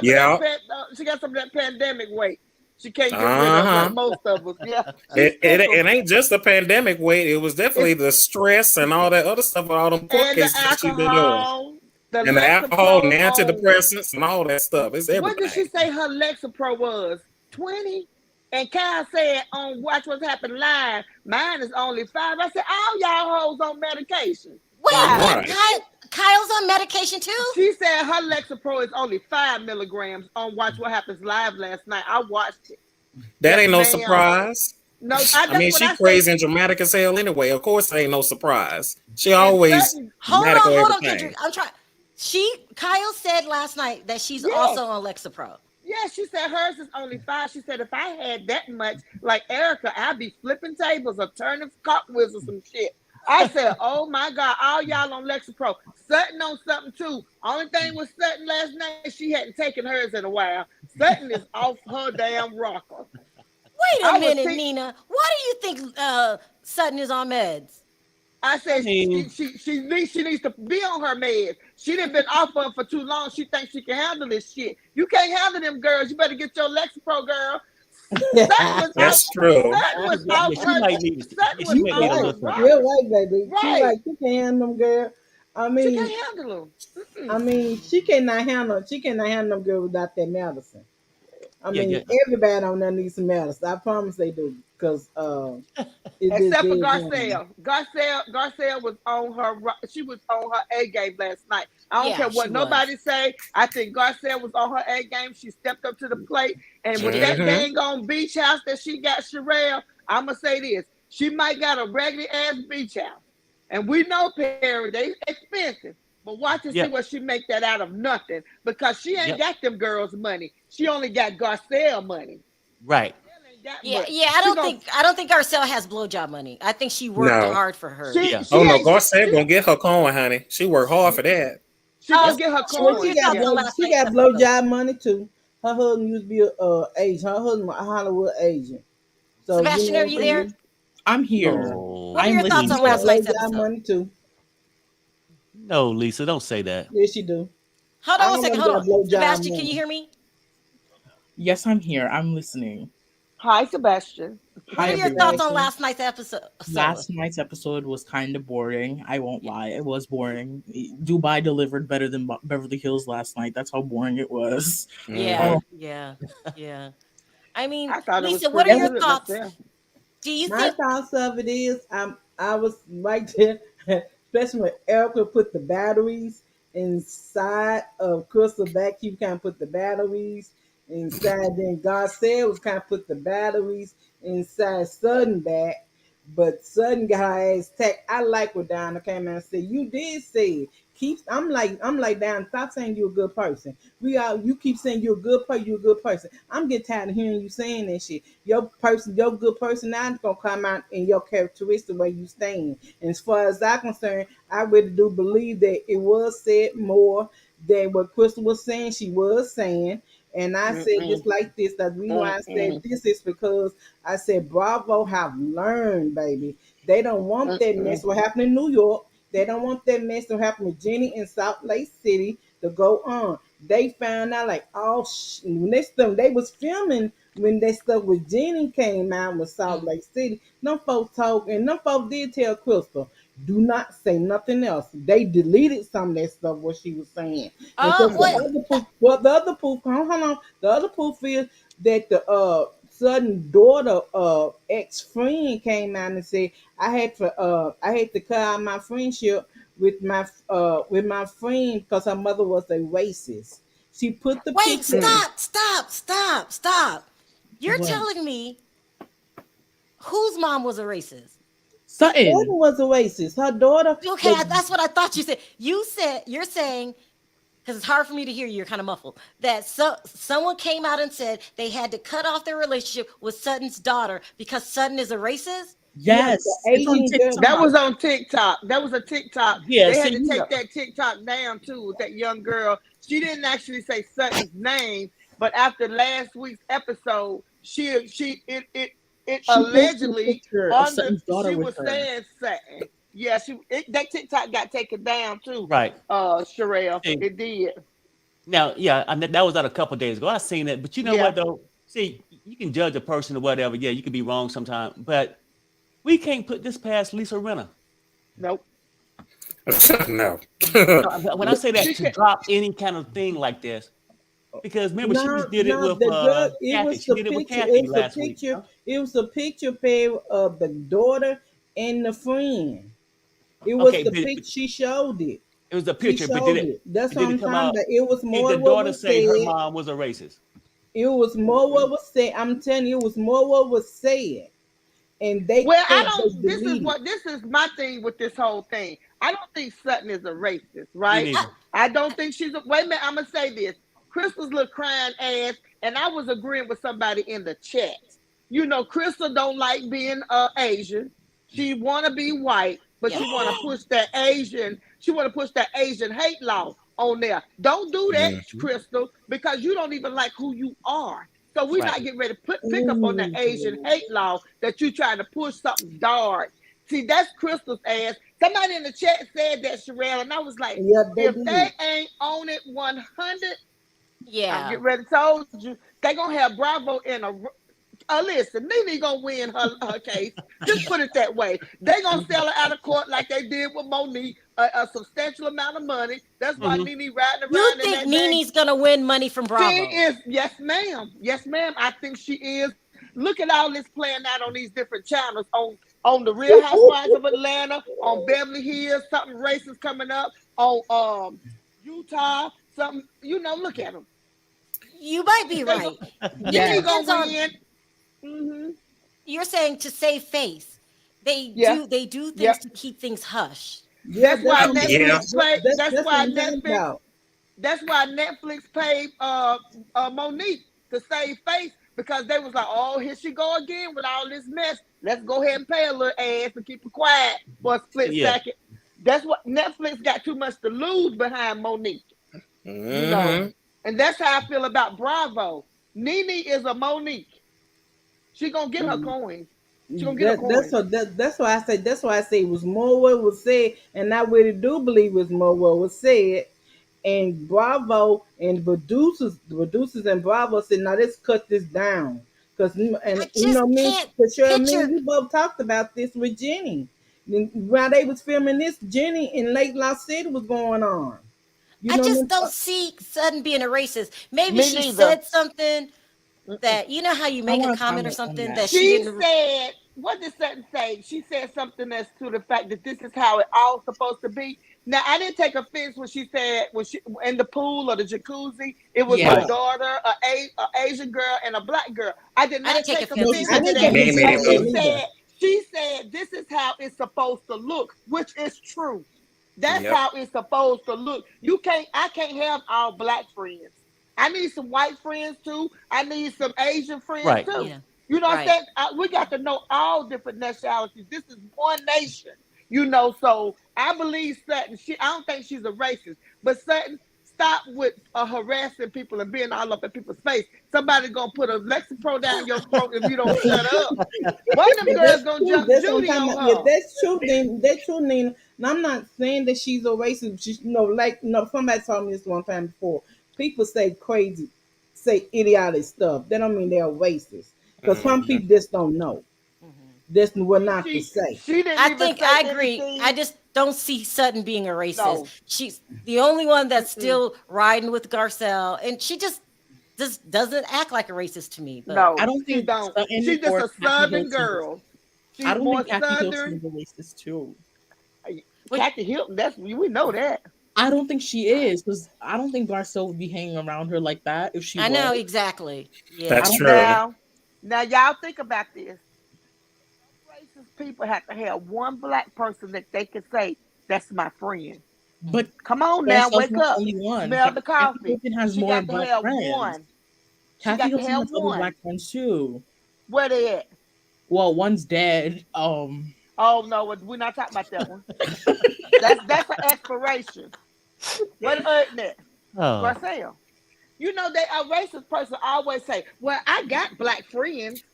she got some of that pandemic weight. She can't get rid of like most of us. Yeah.
It ain't just the pandemic weight. It was definitely the stress and all that other stuff, all them court cases that she been doing. And the alcohol and the antidepressants and all that stuff. It's everything.
What did she say her Lexapro was? 20? And Kyle said on Watch What's Happening Live, mine is only 5. I said, all y'all hoes on medication.
Wait, Kyle's on medication too?
She said her Lexapro is only 5 milligrams on Watch What Happens Live last night. I watched it.
That ain't no surprise.
No,
I mean, she crazy and dramatic as hell anyway. Of course, it ain't no surprise. She always
hold on, Kendrick. I'm trying. Kyle said last night that she's also on Lexapro.
Yeah, she said hers is only 5. She said if I had that much, like Erika, I'd be flipping tables or turning cartwheels or some shit. I said, oh my God, all y'all on Lexapro. Sutton on something too. Only thing with Sutton last night, she hadn't taken hers in a while. Sutton is off her damn rocker.
Wait a minute, Nina. Why do you think Sutton is on meds?
I said
mean-
she needs to be on her meds. She done been off of it for too long. She thinks she can handle this shit. You can't handle them girls. You better get your Lexapro, girl. Sutton was
That's
off.
true.
Sutton was
Yeah,
off
she
her.
might need.
Sutton
She
was
might
off
need a
her
little something.
You're
rocker.
right, baby. She
Right.
like she can't handle them girl. I
She
mean,
can't handle
she cannot handle them girl without that medicine. I
Yeah,
mean,
yeah.
everybody on there needs some medicine. I promise they do, because it just
Except for
did wrong.
Garcelle was on her. She was on her A game last night. I don't
Yeah,
care
she
what
was.
nobody say. I think Garcelle was on her A game. She stepped up to the plate, and with that
Mhm.
dang on beach house that she got, Sherelle, I'ma say this: she might got a regular ass beach house, and we know Perry, they expensive. But watch and see
Yep.
what she make that out of nothing, because she ain't
Yep.
got them girls' money. She only got Garcelle money.
Right.
Garcelle ain't got
Yeah,
much.
yeah. I
She
don't
gonna
think I don't think Garcelle has blowjob money. I think she worked
No.
hard for hers.
she
Yeah.
she
Oh no,
ain't
Garcelle
she,
gonna get her coin, honey. She worked hard for that.
she gonna
Yep.
get her
Well,
What were
coin.
your thoughts
Yeah.
on last
she
night's
got
episode?
blowjob money too. Her husband used to be a agent. Her husband a Hollywood agent. So
Sebastian, are you there?
I'm here.
No.
What are
I'm
your thoughts
listening.
on
She got
last night's
blowjob
episode?
money too.
No, Lisa, don't say that.
Yes, she do.
Hold on
I
one second.
don't
Hold on.
blowjob
Sebastian,
money.
can you hear me?
Yes, I'm here. I'm listening.
Hi, Sebastian.
What
Hi,
are your thoughts on
everyone.
last night's episode?
Last night's episode was kind of boring. I won't lie. It was boring. Dubai delivered better than Beverly Hills last night. That's how boring it was.
Yeah,
Oh,
yeah, yeah. I mean,
I thought it was
Lisa, what are
pretty
your
good
thoughts?
myself.
Do you
My
think?
thoughts of it is, I was right there, especially when Erica put the batteries inside of Crystal back. He kind of put the batteries inside. Then God said was kind of put the batteries inside Sudden back. But Sudden got her ass tacked. I like what Donna came out and said. You did say it. Keep. I'm like Donna. Stop saying you're a good person. You keep saying you're a good person. You're a good person. I'm getting tired of hearing you saying that shit. Your good personality gonna come out in your characteristic where you stand. And as far as I'm concerned, I really do believe that it was said more than what Crystal was saying. She was saying. And I said
Mm-mm.
just like this. The reason why I said
Mm-mm.
this is because I said Bravo have learned, baby. They don't want that
Mm-mm.
mess. What happened in New York? They don't want that mess to happen with Jenny in Salt Lake City to go on. They found out like next time they was filming when that stuff with Jenny came out with Salt Lake City. Them folks talk, and them folks did tell Crystal, do not say nothing else. They deleted some of that stuff what she was saying. And because
What?
the other proof, hold on, the other proof is that the Sudden daughter ex friend came out and said I had to cut out my friendship with my friend because her mother was a racist. She put the
Wait!
picture.
Stop! You're
what?
telling me whose mom was a racist?
Sutton.
Sudden was a racist. Her daughter.
Okay, that's what I thought you said. You're saying, because it's hard for me to hear you, you're kind of muffled, that someone came out and said they had to cut off their relationship with Sutton's daughter because Sutton is a racist?
Yes,
the
it's on
Asian girl.
TikTok.
That was on TikTok. That was a TikTok.
Yeah,
They had
see,
to
you
take
know.
that TikTok down too with that young girl. She didn't actually say Sutton's name, but after last week's episode, it
She posted a
allegedly
picture of Sutton's daughter
she
with
was
her.
saying Sutton. Yeah, that TikTok got taken down too.
Right.
Sherelle,
See,
it did.
now, yeah, I mean, that was out a couple days ago. I seen it, but you know
Yeah.
what though? See, you can judge a person or whatever. Yeah, you can be wrong sometimes, but we can't put this past Lisa Rinna.
Nope.
No.
When I say that,
She
to
can,
drop any kind of thing like this, because remember she just did it with
The girl. It
Kathy.
was
She
the
did it with
picture.
Kathy
It was a
last week.
picture. It was a picture pair of the daughter and the friend. It was
Okay,
the
but
picture. She showed it.
it was a
She
picture, but
showed it. That's what
did
I'm
it come
talking
out?
about. It was
Did
more
the
what
daughter
was
say her
said.
mom was a racist?
It was more what was said. I'm telling you, it was more what was said, and they
well, I
cut.
don't.
They deleted.
This is my thing with this whole thing. I don't think Sutton is a racist,
Me
right?
neither.
I don't think she's a. Wait a minute, I'm gonna say this. Crystal's little crying ass, and I was agreeing with somebody in the chat. You know, Crystal don't like being Asian. She want to be white, but
Yeah.
she want to push that Asian. She want to push that Asian hate law on there. Don't do that,
Mhm.
Crystal, because you don't even like who you are. So we're
Right.
not getting ready to pick up on that Asian hate law that you trying to push something dark. See, that's Crystal's ass. Somebody in the chat said that, Sherelle, and I was like,
Yep, they
if
did.
they ain't on it 100, I'm
Yeah.
getting ready to told you, they gonna have Bravo in a. Listen, Nene gonna win her case. Just put it that way. They gonna sell her out of court like they did with Monique, a substantial amount of money. That's why
Mhm.
Nene riding
You
around in
think
that thing.
Nene's gonna win money from
She
Bravo?
is, yes, ma'am. Yes, ma'am. I think she is. Look at all this playing out on these different channels, on the Real Housewives of Atlanta, on Beverly Hills, something racist coming up, on Utah, something. Look at them.
You might be right.
Yeah.
Nene gonna
depends on-
win. Mm-hmm.
You're saying to save face. They
Yeah.
do things
Yeah.
to keep things hush.
Yeah,
That's why
what I'm
Netflix
Yeah.
paid. That's
That's what
why
I'm talking
Netflix.
about.
That's why Netflix paid Monique to save face, because they was like, oh, here she go again with all this mess. Let's go ahead and pay a little ass and keep it quiet for a split
Yeah.
second. That's what Netflix got too much to lose behind Monique.
Mhm.
And that's how I feel about Bravo. Nene is a Monique. She gonna get her coins. She gonna get her coins.
That's why I say it was more what was said, and I really do believe it was more what was said. And Bravo and the producers and Bravo said, now let's cut this down. Because
I just can't
me
picture.
and you both talked about this with Jenny. While they was filming this, Jenny in Lake Lost City was going on.
I just don't see Sutton being a racist. Maybe
Me
she
neither.
said something that how you make a
wanna
comment or
comment on
something
that.
that she
She
didn't.
said, what did Sutton say? She said something as to the fact that this is how it all supposed to be. Now, I didn't take offense when she said, when she in the pool or the jacuzzi, it was
Yeah.
her daughter, a Asian girl, and a black girl. I did
I
not
didn't take
take
offense.
offense
I
to
didn't
that.
take
Me
offense
neither.
either.
She said, this is how it's supposed to look, which is true. That's
Yep.
how it's supposed to look. I can't have all black friends. I need some white friends too. I need some Asian friends
Right.
too.
Yeah.
You know what I'm
Right.
saying? We got to know all different nationalities. This is one nation. So I believe Sutton. I don't think she's a racist, but Sutton, stop with harassing people and being all up in people's face. Somebody's gonna put a Lexapro down your throat if you don't shut up. One of them
Yeah,
girls
that's
gonna
true.
jump
That's what I'm
Judy
talking
on
about.
her.
Yeah, that's true. Then that's true, Nina. And I'm not saying that she's a racist. She, somebody told me this one time before. People say idiotic stuff. That don't mean they're racist. Because some
Mhm.
people just don't know. That's what not to say.
She didn't
I
even
think
say
I agree.
anything.
I just don't see Sutton being a racist.
No.
She's the only one that's still riding with Garcelle, and she just doesn't act like a racist to me. But
No,
I don't
she
think
don't.
Sutton
She's just
or
a
Kathy
southern
Hilton.
girl. She's
I don't
more
think Kathy Hilton
southern.
is a racist too.
Kathy Hilton, we know that.
I don't think she is, because I don't think Garcelle would be hanging around her like that if she
I
was.
know exactly. Yeah.
That's
I
true.
Now y'all think about this. Racist people have to have one black person that they can say, that's my friend.
But
Come on now,
Garcelle's
wake
not
up.
only one.
Smell the
Kathy
coffee.
Hilton has
She
more
got to
black
have
friends.
one. She
Kathy
got to
Hilton
have
has other
one.
black friends too.
Where they at?
Well, one's dead.
Oh no, we're not talking about that one. That's an aspiration. What isn't it?
Oh.
Garcelle. You know, a racist person always say, well, I got black friends.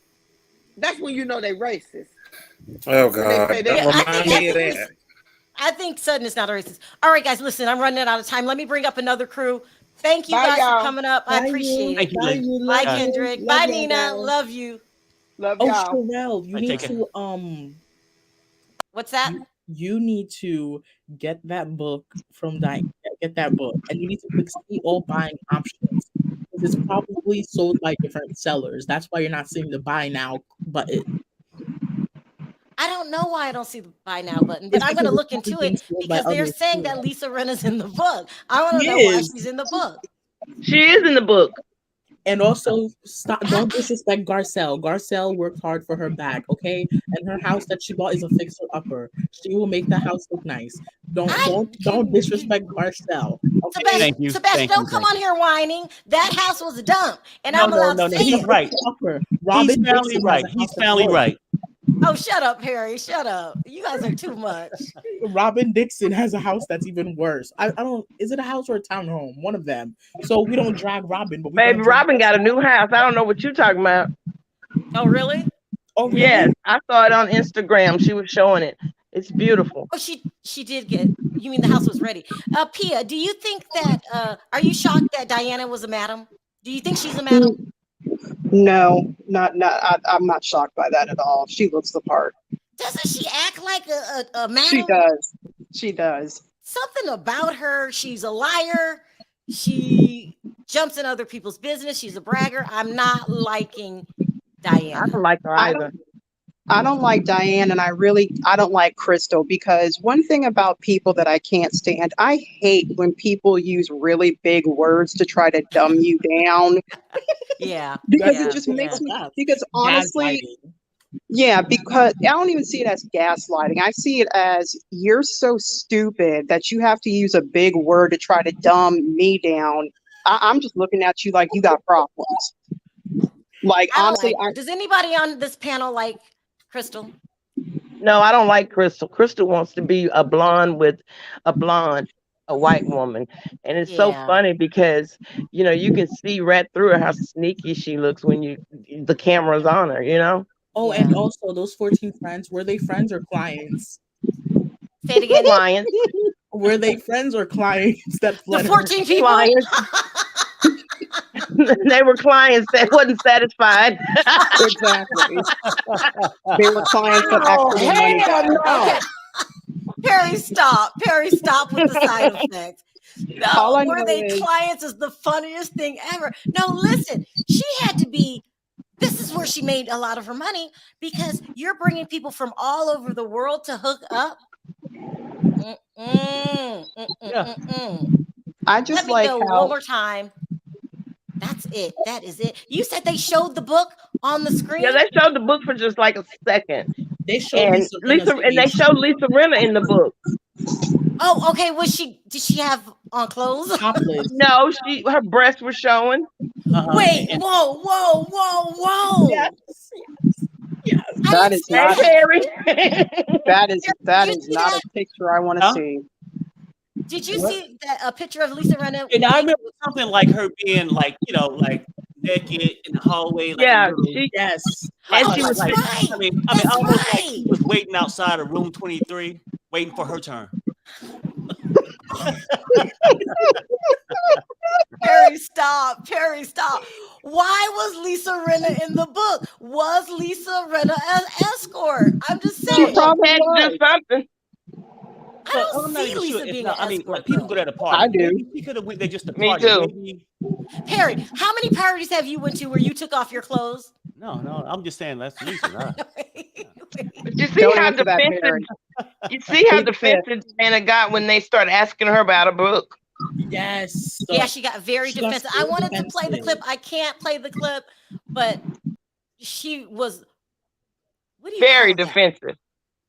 That's when you know they racist.
Oh
When they say
God.
that.
Don't
I
remind
think
me of that.
I think Sutton is not a racist. All right, guys, listen, I'm running out of time. Let me bring up another crew. Thank you
Bye,
guys
y'all.
for coming up. I
Bye,
appreciate
you.
it.
Thank you,
Bye,
Lynn.
you.
Bye,
Love you.
Kendrick.
Love
Bye,
y'all,
Nina.
guys.
Love you.
Love
Oh,
y'all.
Sherelle, you
I
need
take it.
to
What's that?
you need to get that book from Diane. Get that book, and you need to click see all buying options, because it's probably sold by different sellers. That's why you're not seeing the buy now button.
I don't know why I don't see the buy now button, but
It's
I'm going to
because it's
look
probably
into
being
it
sold by
because they're
others
saying
too.
that Lisa Rinna's in the book. I want to
She
know why
is.
she's in the book.
She is in the book.
And also, don't disrespect Garcelle. Garcelle worked hard for her bag, okay? And her house that she bought is a fixer upper. She will make the house look nice. Don't disrespect Garcelle, okay?
Thank you.
Sebastian,
Thank
don't
you.
come
Thank
on
you.
here whining. That house was a dump, and
No,
I'm allowed to
no.
say
It's a
He's
it.
right.
fixer upper.
He's
Robin
finally
Dixon
right.
has a
He's
house that's
finally
worse.
right.
Oh, shut up, Harry. Shut up. You guys are too much.
Robin Dixon has a house that's even worse. I don't. Is it a house or a townhome? One of them. So we don't drag Robin, but we
Baby,
gonna drag
Robin got a
Garcelle.
new house. I don't know what you talking about.
Oh, really?
Oh, really?
Yes, I saw it on Instagram. She was showing it. It's beautiful.
Oh, she did get. You mean the house was ready? Pia, do you think that? Are you shocked that Diana was a madam? Do you think she's a madam?
No, I'm not shocked by that at all. She looks the part.
Doesn't she act like a
She
madam?
does. She does.
Something about her. She's a liar. She jumps in other people's business. She's a bragger. I'm not liking
I
Diana.
don't like her
I
either.
don't, I don't like Diane, and I don't like Crystal, because one thing about people that I can't stand, I hate when people use really big words to try to dumb you down,
Yeah.
because
yeah,
it just makes me,
That's
because honestly,
gaslighting.
yeah, because I don't even see it as gaslighting. I see it as, you're so stupid that you have to use a big word to try to dumb me down. I'm just looking at you like you got problems. Like,
I don't
honestly,
like her. Does anybody on this panel like Crystal?
No, I don't like Crystal. Crystal wants to be a blonde with a white woman. And it's so
Yeah.
funny because, you can see right through her how sneaky she looks when the camera's on her,
Oh,
Yeah.
and also those 14 friends, were they friends or clients?
Say it again.
Clients.
Were they friends or clients that
The
fled her?
14 people.
Clients. They were clients that wasn't satisfied.
exactly. They were clients that
Oh,
actually money
hell
back.
no.
Okay. Perry, stop. Perry, stop with the side effects.
All
No,
I
were
know
they
is,
clients is the funniest thing ever. No, listen, she had to be. This is where she made a lot of her money, because you're bringing people from all over the world to hook up.
Yeah.
I
Let
just
me
like
go one
how,
more time. That's it. That is it. You said they showed the book on the screen?
Yeah, they showed the book for just like a second.
They showed
And
Lisa
and they showed Lisa Rinna in the book.
Oh, okay. Did she have on clothes?
topless.
No, her breasts were showing.
Wait, whoa.
Yes, yes.
that is
Hey,
not,
Perry.
that
Did you
is
see
not a
that?
picture I want to
Huh?
see.
Did you see that a picture of Lisa Rinna?
And I remember something like her being like, like naked in the hallway, like a
Yeah,
little,
Yes.
and
Oh,
she
that's
was
right.
I mean,
That's
almost like
right.
she was waiting outside of room 23, waiting for her turn.
Perry, stop. Perry, stop. Why was Lisa Rinna in the book? Was Lisa Rinna an escort? I'm just
She
saying.
probably
had to do
was.
something.
I
But
don't
I'm not
see
even sure
Lisa
if
being
not.
an
I mean,
escort.
like people go
though.
to the party.
I do.
Maybe she could have went there just to
Me
party.
too.
Maybe
Perry, how many parties have you went to where you took off your clothes?
no. I'm just saying that's Lisa. Nah.
But you see
Don't
how
answer that,
defensive
Perry.
you see how
Plead the fifth.
defensive Anna got when they started asking her about a book.
Yes.
Yeah, she got very
She got
defensive. I
so
wanted to play the
defensive.
clip. I can't play the clip, but she was, what do you
Very
call that?
defensive.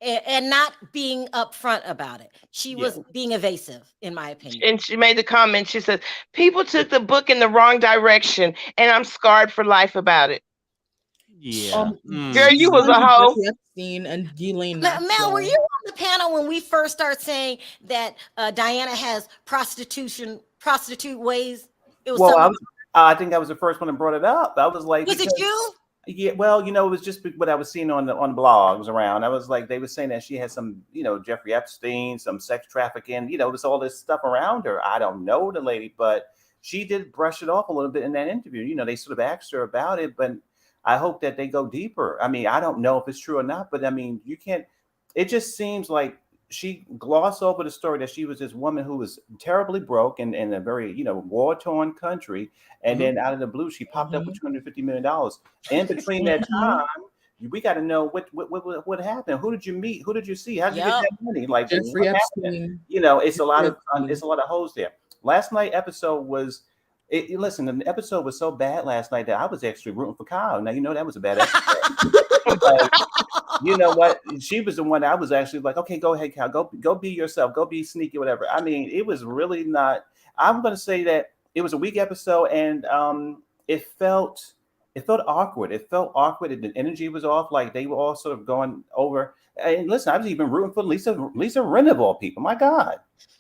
And not being upfront about it. She was being evasive, in my opinion.
And she made the comment, she said, people took the book in the wrong direction and I'm scarred for life about it.
Yeah.
Girl, you was a hoe.
Jeffrey Epstein and Ghislaine
Mel,
Maxwell.
were you on the panel when we first started saying that Diana has prostitute ways? It was
Well, I think I was the first one that brought it up. I was like,
was it you?
Yeah, well, it was just what I was seeing on the blogs around. I was like, they were saying that she had some, Jeffrey Epstein, some sex trafficking, there's all this stuff around her. I don't know the lady, but she did brush it off a little bit in that interview. They sort of asked her about it, but I hope that they go deeper. I mean, I don't know if it's true or not, but I mean, you can't. It just seems like she glossed over the story that she was this woman who was terribly broke in a very, war-torn country. And then out of the blue, she popped up with $250 million. In between that time, we got to know what happened. Who did you meet? Who did you see? How did you get that money? Like,
Jeffrey
what
Epstein.
happened? It's a lot of hoes there. Last night episode was. Listen, the episode was so bad last night that I was actually rooting for Kyle. Now that was a bad episode. Like, you know what? She was the one that I was actually like, okay, go ahead, Kyle. Go be yourself. Go be sneaky, whatever. I mean, it was really not. I'm going to say that it was a weak episode, and it felt awkward. It felt awkward. The energy was off. Like they were all sort of going over. And listen, I was even rooting for Lisa Rinna of all people. My God.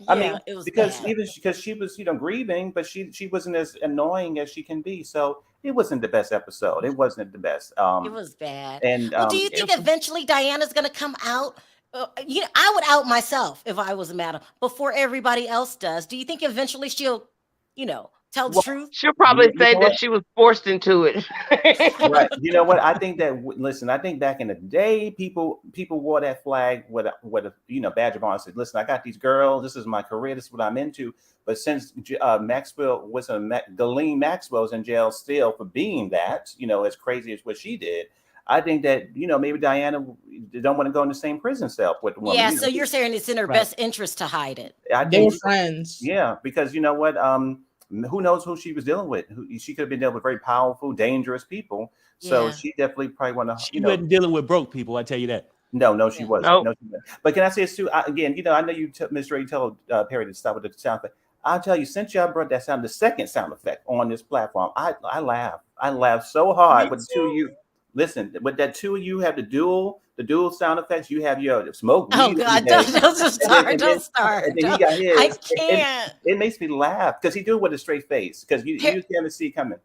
I mean,
it was
because
bad.
because she was, grieving, but she wasn't as annoying as she can be. So it wasn't the best episode. It wasn't the best.
It was bad.
And
Well, do you think eventually Diana's going to come out? I would out myself if I was Madam before everybody else does. Do you think eventually she'll, tell the truth?
She'll probably
You
say
know
that
what?
she was forced into it.
Right. You know what? I think that listen. I think back in the day, people wore that flag with a badge of honor. Said, "Listen, I got these girls. This is my career. This is what I'm into." But since Ghislaine Maxwell's in jail still for being that, as crazy as what she did, I think that maybe Diana don't want to go in the same prison cell with the woman.
Yeah. So you're saying it's in her best interest to hide it.
They were friends.
Yeah, because you know what? Who knows who she was dealing with? She could have been dealing with very powerful, dangerous people. So she definitely probably want to.
She wasn't dealing with broke people. I tell you that.
No, she wasn't.
Nope.
No, she wasn't. But can I say this too? Again, I know you, Mr. Ray, told Perry to stop with the sound effect. I'll tell you, since y'all brought that sound, the second sound effect on this platform, I laugh. I laugh so hard with the two of you. Listen, with that two of you have the dual sound effects. You have your smoke.
Oh God! Don't start! Don't start!
And then he got his.
I can't.
It makes me laugh because he do it with a straight face because you can't see it coming.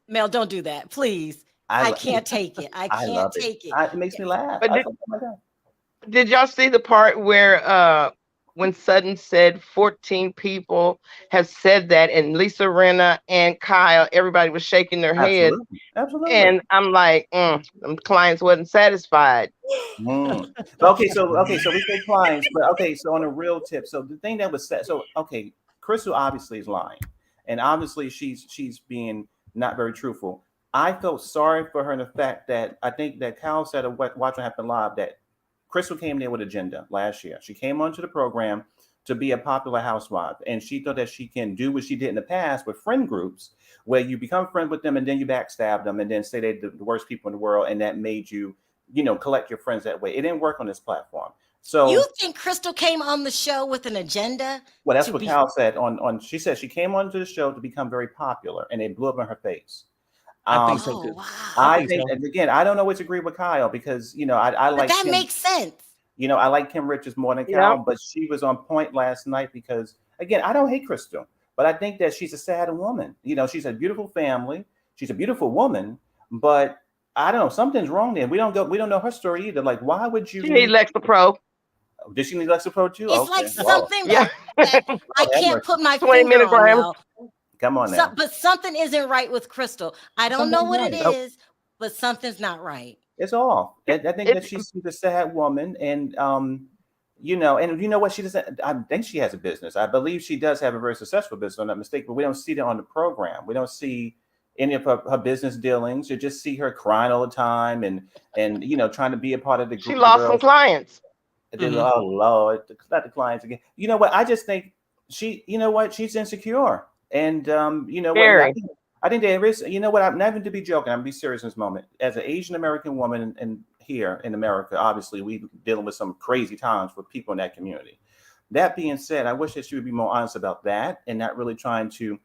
Mel, don't do that, please. I can't take it. I can't take it.
It makes me laugh.
But
Oh my God.
did y'all see the part where when Sutton said 14 people have said that, and Lisa Rinna and Kyle, everybody was shaking their head.
Absolutely.
And I'm like, them clients wasn't satisfied.
Okay, so we say clients, but okay, so on a real tip, so the thing that was said, so okay, Crystal obviously is lying, and obviously she's being not very truthful. I felt sorry for her in the fact that I think that Kyle said at Watch What Happened Live that Crystal came there with agenda last year. She came onto the program to be a popular housewife, and she thought that she can do what she did in the past with friend groups, where you become friends with them and then you backstab them and then say they're the worst people in the world, and that made you, collect your friends that way. It didn't work on this platform. So
you think Crystal came on the show with an agenda?
Well, that's what Kyle said on. She said she came onto the show to become very popular, and it blew up in her face.
I think so too.
Wow.
I think, and again, I don't always agree with Kyle because I like.
But that makes sense.
I like Kim Richards more than Kyle, but she was on point last night because, again, I don't hate Crystal, but I think that she's a sad woman. She's a beautiful family. She's a beautiful woman, but I don't know, something's wrong there. We don't know her story either. Like, why would you?
She need Lexapro.
Did she need Lexapro too?
It's like something that I can't put my
20
finger
milligrams.
on now.
Come on now.
But something isn't right with Crystal. I don't know what it is, but something's not right.
It's off. I think that she's a sad woman, and and you know what? She doesn't. I think she has a business. I believe she does have a very successful business, if I'm not mistaken. But we don't see that on the program. We don't see any of her business dealings. You just see her crying all the time and trying to be a part of the group.
She lost some clients.
Oh Lord, not the clients again. You know what? I just think she's insecure, and what? I think there is, what, I'm not even to be joking, I'm gonna be serious in this moment. As an Asian American woman and here in America, obviously we dealing with some crazy times with people in that community. That being said, I wish that she would be more honest about that and not really trying to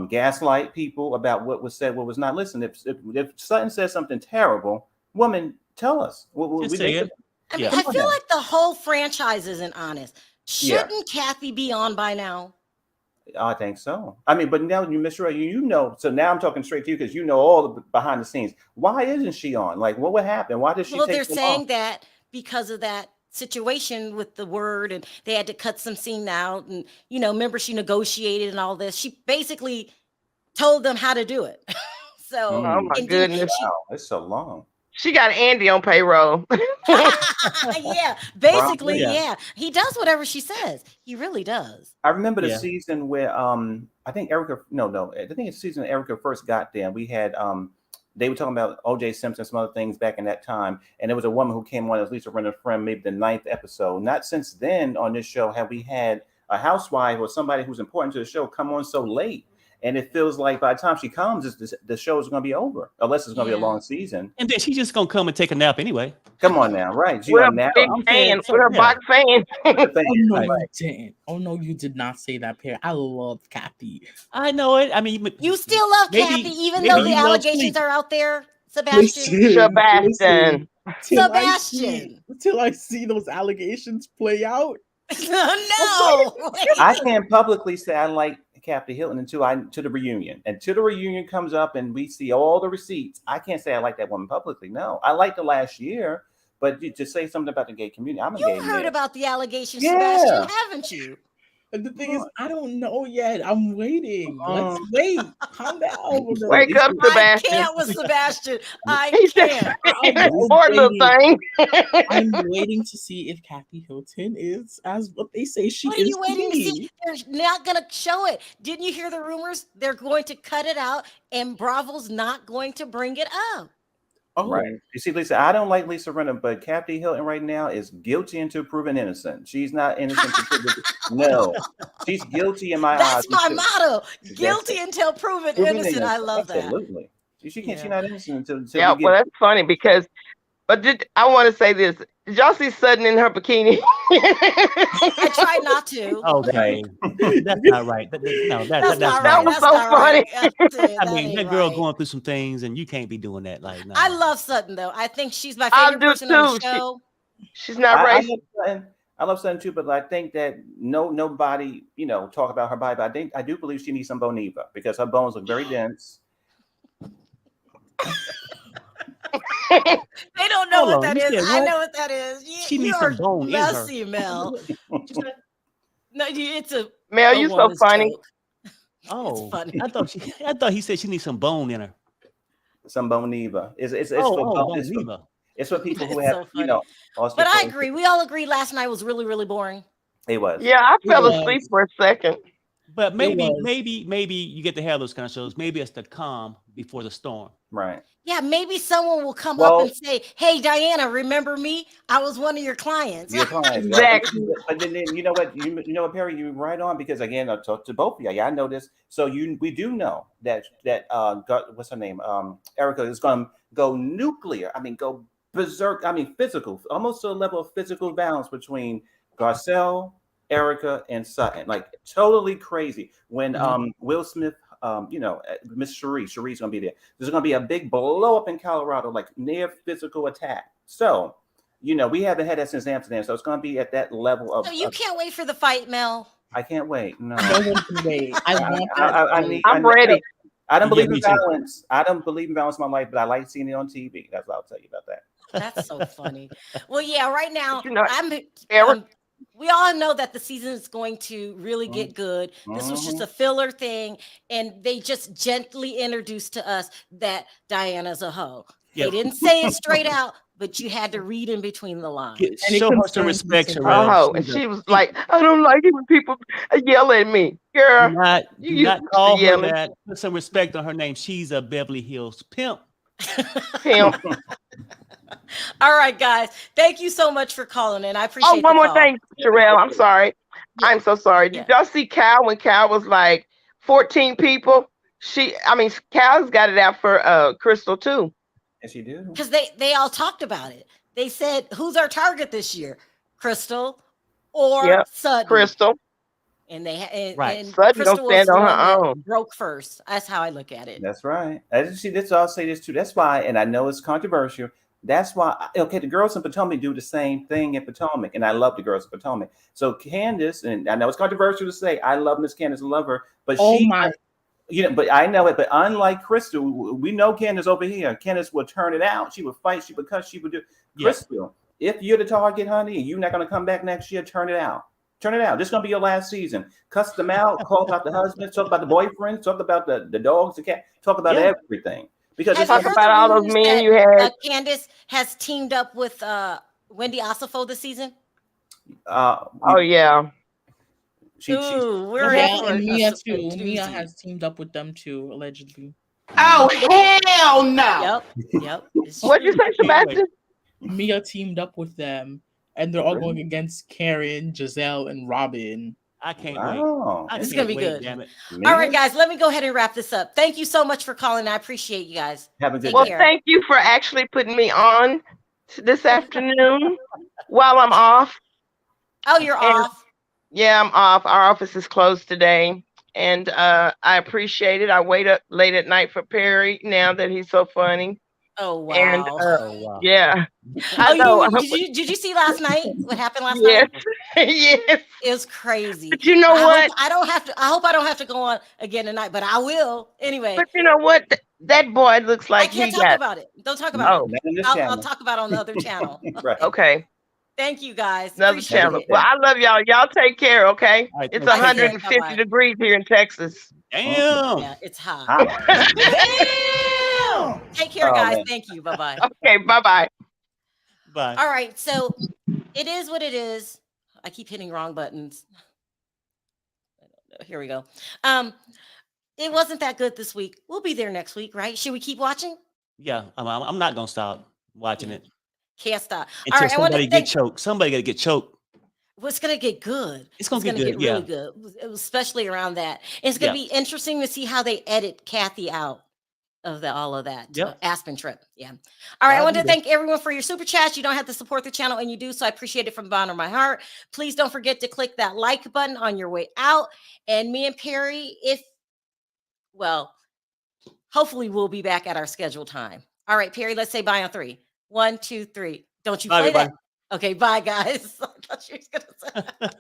gaslight people about what was said, what was not. Listen, if Sutton says something terrible, woman, tell us.
I feel like the whole franchise isn't honest. Shouldn't Kathy be on by now?
I think so. I mean, but now you, Mr. Ray, so now I'm talking straight to you because you know all the behind the scenes. Why isn't she on? Like, what would happen? Why did she?
Well, they're saying that because of that situation with the word, and they had to cut some scene out, and remember she negotiated and all this. She basically told them how to do it. So,
oh my goodness,
wow, it's so long.
She got Andy on payroll.
Yeah, basically, yeah. He does whatever she says. He really does.
I remember the season where I think Erika. No. I think it's the season Erika first got there. We had they were talking about O.J. Simpson, some other things back in that time, and there was a woman who came on as Lisa Rinna's friend, maybe the 9th episode. Not since then on this show have we had a housewife or somebody who's important to the show come on so late. And it feels like by the time she comes, the show is going to be over, unless it's going to be a long season.
And then she's just going to come and take a nap anyway.
Come on now, right?
With a big fan, with her box fan.
Oh no, you did not say that, Perry. I love Kathy.
I know it. I mean,
you still love Kathy, even though the allegations are out there, Sebastian.
Sebastian. Until I see those allegations play out.
No.
I can't publicly say I like Kathy Hilton until to the reunion. Until the reunion comes up and we see all the receipts, I can't say I like that woman publicly. No, I liked the last year, but to say something about the gay community, I'm a gay
You heard
man.
about the allegations,
Yeah.
Sebastian, haven't you?
And the thing is, I don't know yet. I'm waiting. Let's wait. Calm down.
Wake up,
I
Sebastian.
can't with Sebastian. I
He said,
can't.
Poor little thing.
I'm waiting to see if Kathy Hilton is as what they say she
What are
is
you waiting to
me.
see? They're not going to show it. Didn't you hear the rumors? They're going to cut it out, and Bravo's not going to bring it up.
Oh,
Right. You see, Lisa, I don't like Lisa Rinna, but Kathy Hilton right now is guilty until proven innocent. She's not innocent until no. She's guilty in my eyes.
That's my
until-
motto.
That's
Guilty
it.
until proven
Proven
innocent. I love that.
Absolutely. She can't.
Yeah.
She's not innocent until
Yeah,
we get.
well, that's funny because, but I want to say this. Did y'all see Sutton in her bikini?
I tried not to.
Okay, that's not right. No,
That's not
That
right.
was
That's
so
not
funny.
right. That's it.
I
That
mean,
ain't
that girl
right.
going through some things, and you can't be doing that. Like, no.
I love Sutton though. I think she's my
I
favorite
do
person on the
too.
show.
She's not
I
racist.
love Sutton too, but I think that nobody talk about her body. But I do believe she needs some Boniva because her bones look very dense.
They don't know
Hold
what
on,
that
you
is.
said
I
what?
know what that is.
She
You
needs
are
some bone in her.
messy, Mel. No, it's a
Mel,
a
you so
woman's
funny.
joke.
Oh,
funny.
I thought he said she needs some bone in her.
Some Boniva. It's
Oh,
for
oh,
bone- it's for-
Boniva.
It's for people who
It's
have
so funny. But I
osteoporosis.
agree. We all agree last night was really, really boring.
It was.
Yeah, I fell
was.
asleep for a second.
But maybe,
was.
maybe you get to have those kind of shows. Maybe it's the calm before the storm.
Right.
Yeah, maybe someone will come
Well-
up and say, "Hey, Diana, remember me? I was one of your clients."
Your clients,
Exactly.
But then you know what? You know what, Perry? You're right on because again, I talked to both of you. Yeah, I know this. So we do know that what's her name? Erika is going to go nuclear. I mean, go berserk. I mean, physical, almost to a level of physical violence between Garcelle, Erika, and Sutton. Like totally crazy. When Will Smith, Miss Cherie's gonna be there. There's gonna be a big blow up in Colorado, like near physical attack. So, we haven't had that since Amsterdam. So it's gonna be at that level of.
So you can't wait for the fight, Mel.
I can't wait. No.
No one can wait. I want that.
I'm ready.
I don't
Yeah,
believe
me
in
too.
violence. I don't believe in violence in my life, but I like seeing it on TV. That's what I'll tell you about that.
That's so funny. Well, yeah, right now
You know,
I'm.
Eric-
We all know that the season is going to really get good. This was just a filler thing, and they just gently introduced to us that Diana's a hoe.
Yep.
They didn't say it straight out, but you had to read in between the lines.
Show her some respect, Sherelle.
Oh, and she was like, I don't like it when people yell at me. Girl,
Do not
you used to
call her
yelling.
that. Put some respect on her name. She's a Beverly Hills pimp.
Pimp.
All right, guys. Thank you so much for calling in. I appreciate
Oh, one
the
more
call.
thing, Sherelle. I'm sorry. I'm so sorry. Did y'all see Cal when Cal was like 14 people? Cal's got it out for Crystal too.
Yes, you do.
Because they all talked about it. They said, who's our target this year? Crystal or
Yep,
Sutton?
Crystal.
And they
Right.
and
Sutton
Crystal
don't
was
stand
the
on
one
her
that
own.
broke first. That's how I look at it.
That's right. I'll say this too. That's why, and I know it's controversial. That's why, the girls in Potomac do the same thing in Potomac, and I love the girls in Potomac. So Candace, and I know it's controversial to say, I love Miss Candace, I love her, but but I know it. But unlike Crystal, we know Candace over here. Candace would turn it out. She would fight. She would cuss. She would do.
Yeah.
Crystal, if you're the target, honey, and you're not going to come back next year, turn it out. Turn it out. This is going to be your last season. Cuss them out. Call about the husbands. Talk about the boyfriends. Talk about the dogs, the cat. Talk about everything. Because
Have
it's
you
Talk
heard
about
the
all those
rumors
men
that,
you had.
Candace has teamed up with Wendy Osafo this season?
Oh yeah.
Ooh, we're
Yeah,
in for
and
a
Mia too.
doozy.
Mia has teamed up with them too, allegedly.
Oh hell no!
Yep. It's
What'd you
true.
say, Sebastian?
Mia teamed up with them, and they're all going against Karen, Giselle, and Robin.
I can't
Wow.
wait. I
It's
can't
gonna be
wait,
good.
Damn it.
All right, guys, let me go ahead and wrap this up. Thank you so much for calling. I appreciate you guys.
Have a good
Well,
day.
thank you for actually putting me on this afternoon while I'm off.
Oh, you're off.
Yeah, I'm off. Our office is closed today. And I appreciate it. I wait up late at night for Perry now that he's so funny.
Oh
And
wow.
Oh wow.
yeah,
Oh,
I know.
did you see last night? What happened last
Yes,
night?
yes.
It was crazy.
But you know
I hope
what?
I don't have to. I hope I don't have to go on again tonight, but I will anyway.
But you know what? That boy looks
I
like
can't
he
talk
got.
about it. Don't talk about it.
Not in this
I'll
channel.
talk about it on the other channel.
Right.
Okay,
Thank you guys.
another
Appreciate
channel.
it.
Well, I love y'all. Y'all take care. Okay.
All right,
It's
thanks,
I
Rhea.
said
150
bye-bye.
degrees here in Texas.
Damn.
Yeah, it's hot.
Hot.
Damn. Take care,
Oh,
guys.
man.
Thank you. Bye-bye.
Okay. Bye bye.
Bye.
All right. So it is what it is. I keep hitting wrong buttons. Here we go. It wasn't that good this week. We'll be there next week, right? Should we keep watching?
Yeah, I'm not gonna stop watching
Yeah.
it
Can't stop. All
until
right. I want to
somebody get
thank.
choked. Somebody gotta get choked.
Well, it's gonna get good.
It's gonna
It's
get
gonna get
good.
really
Yeah.
good, especially around that. It's gonna
Yeah.
be interesting to see how they edit Kathy out of all of that
Yep.
Aspen trip. Yeah. All right. I
I'll
want
be
to
there.
thank everyone for your super chats. You don't have to support the channel, and you do, so I appreciate it from the bottom of my heart. Please don't forget to click that like button on your way out. And me and Perry, hopefully we'll be back at our scheduled time. All right, Perry, let's say bye on 3. 1, 2, 3. Don't you
Bye,
play
everybody.
that? Okay, bye, guys. I thought you were gonna say.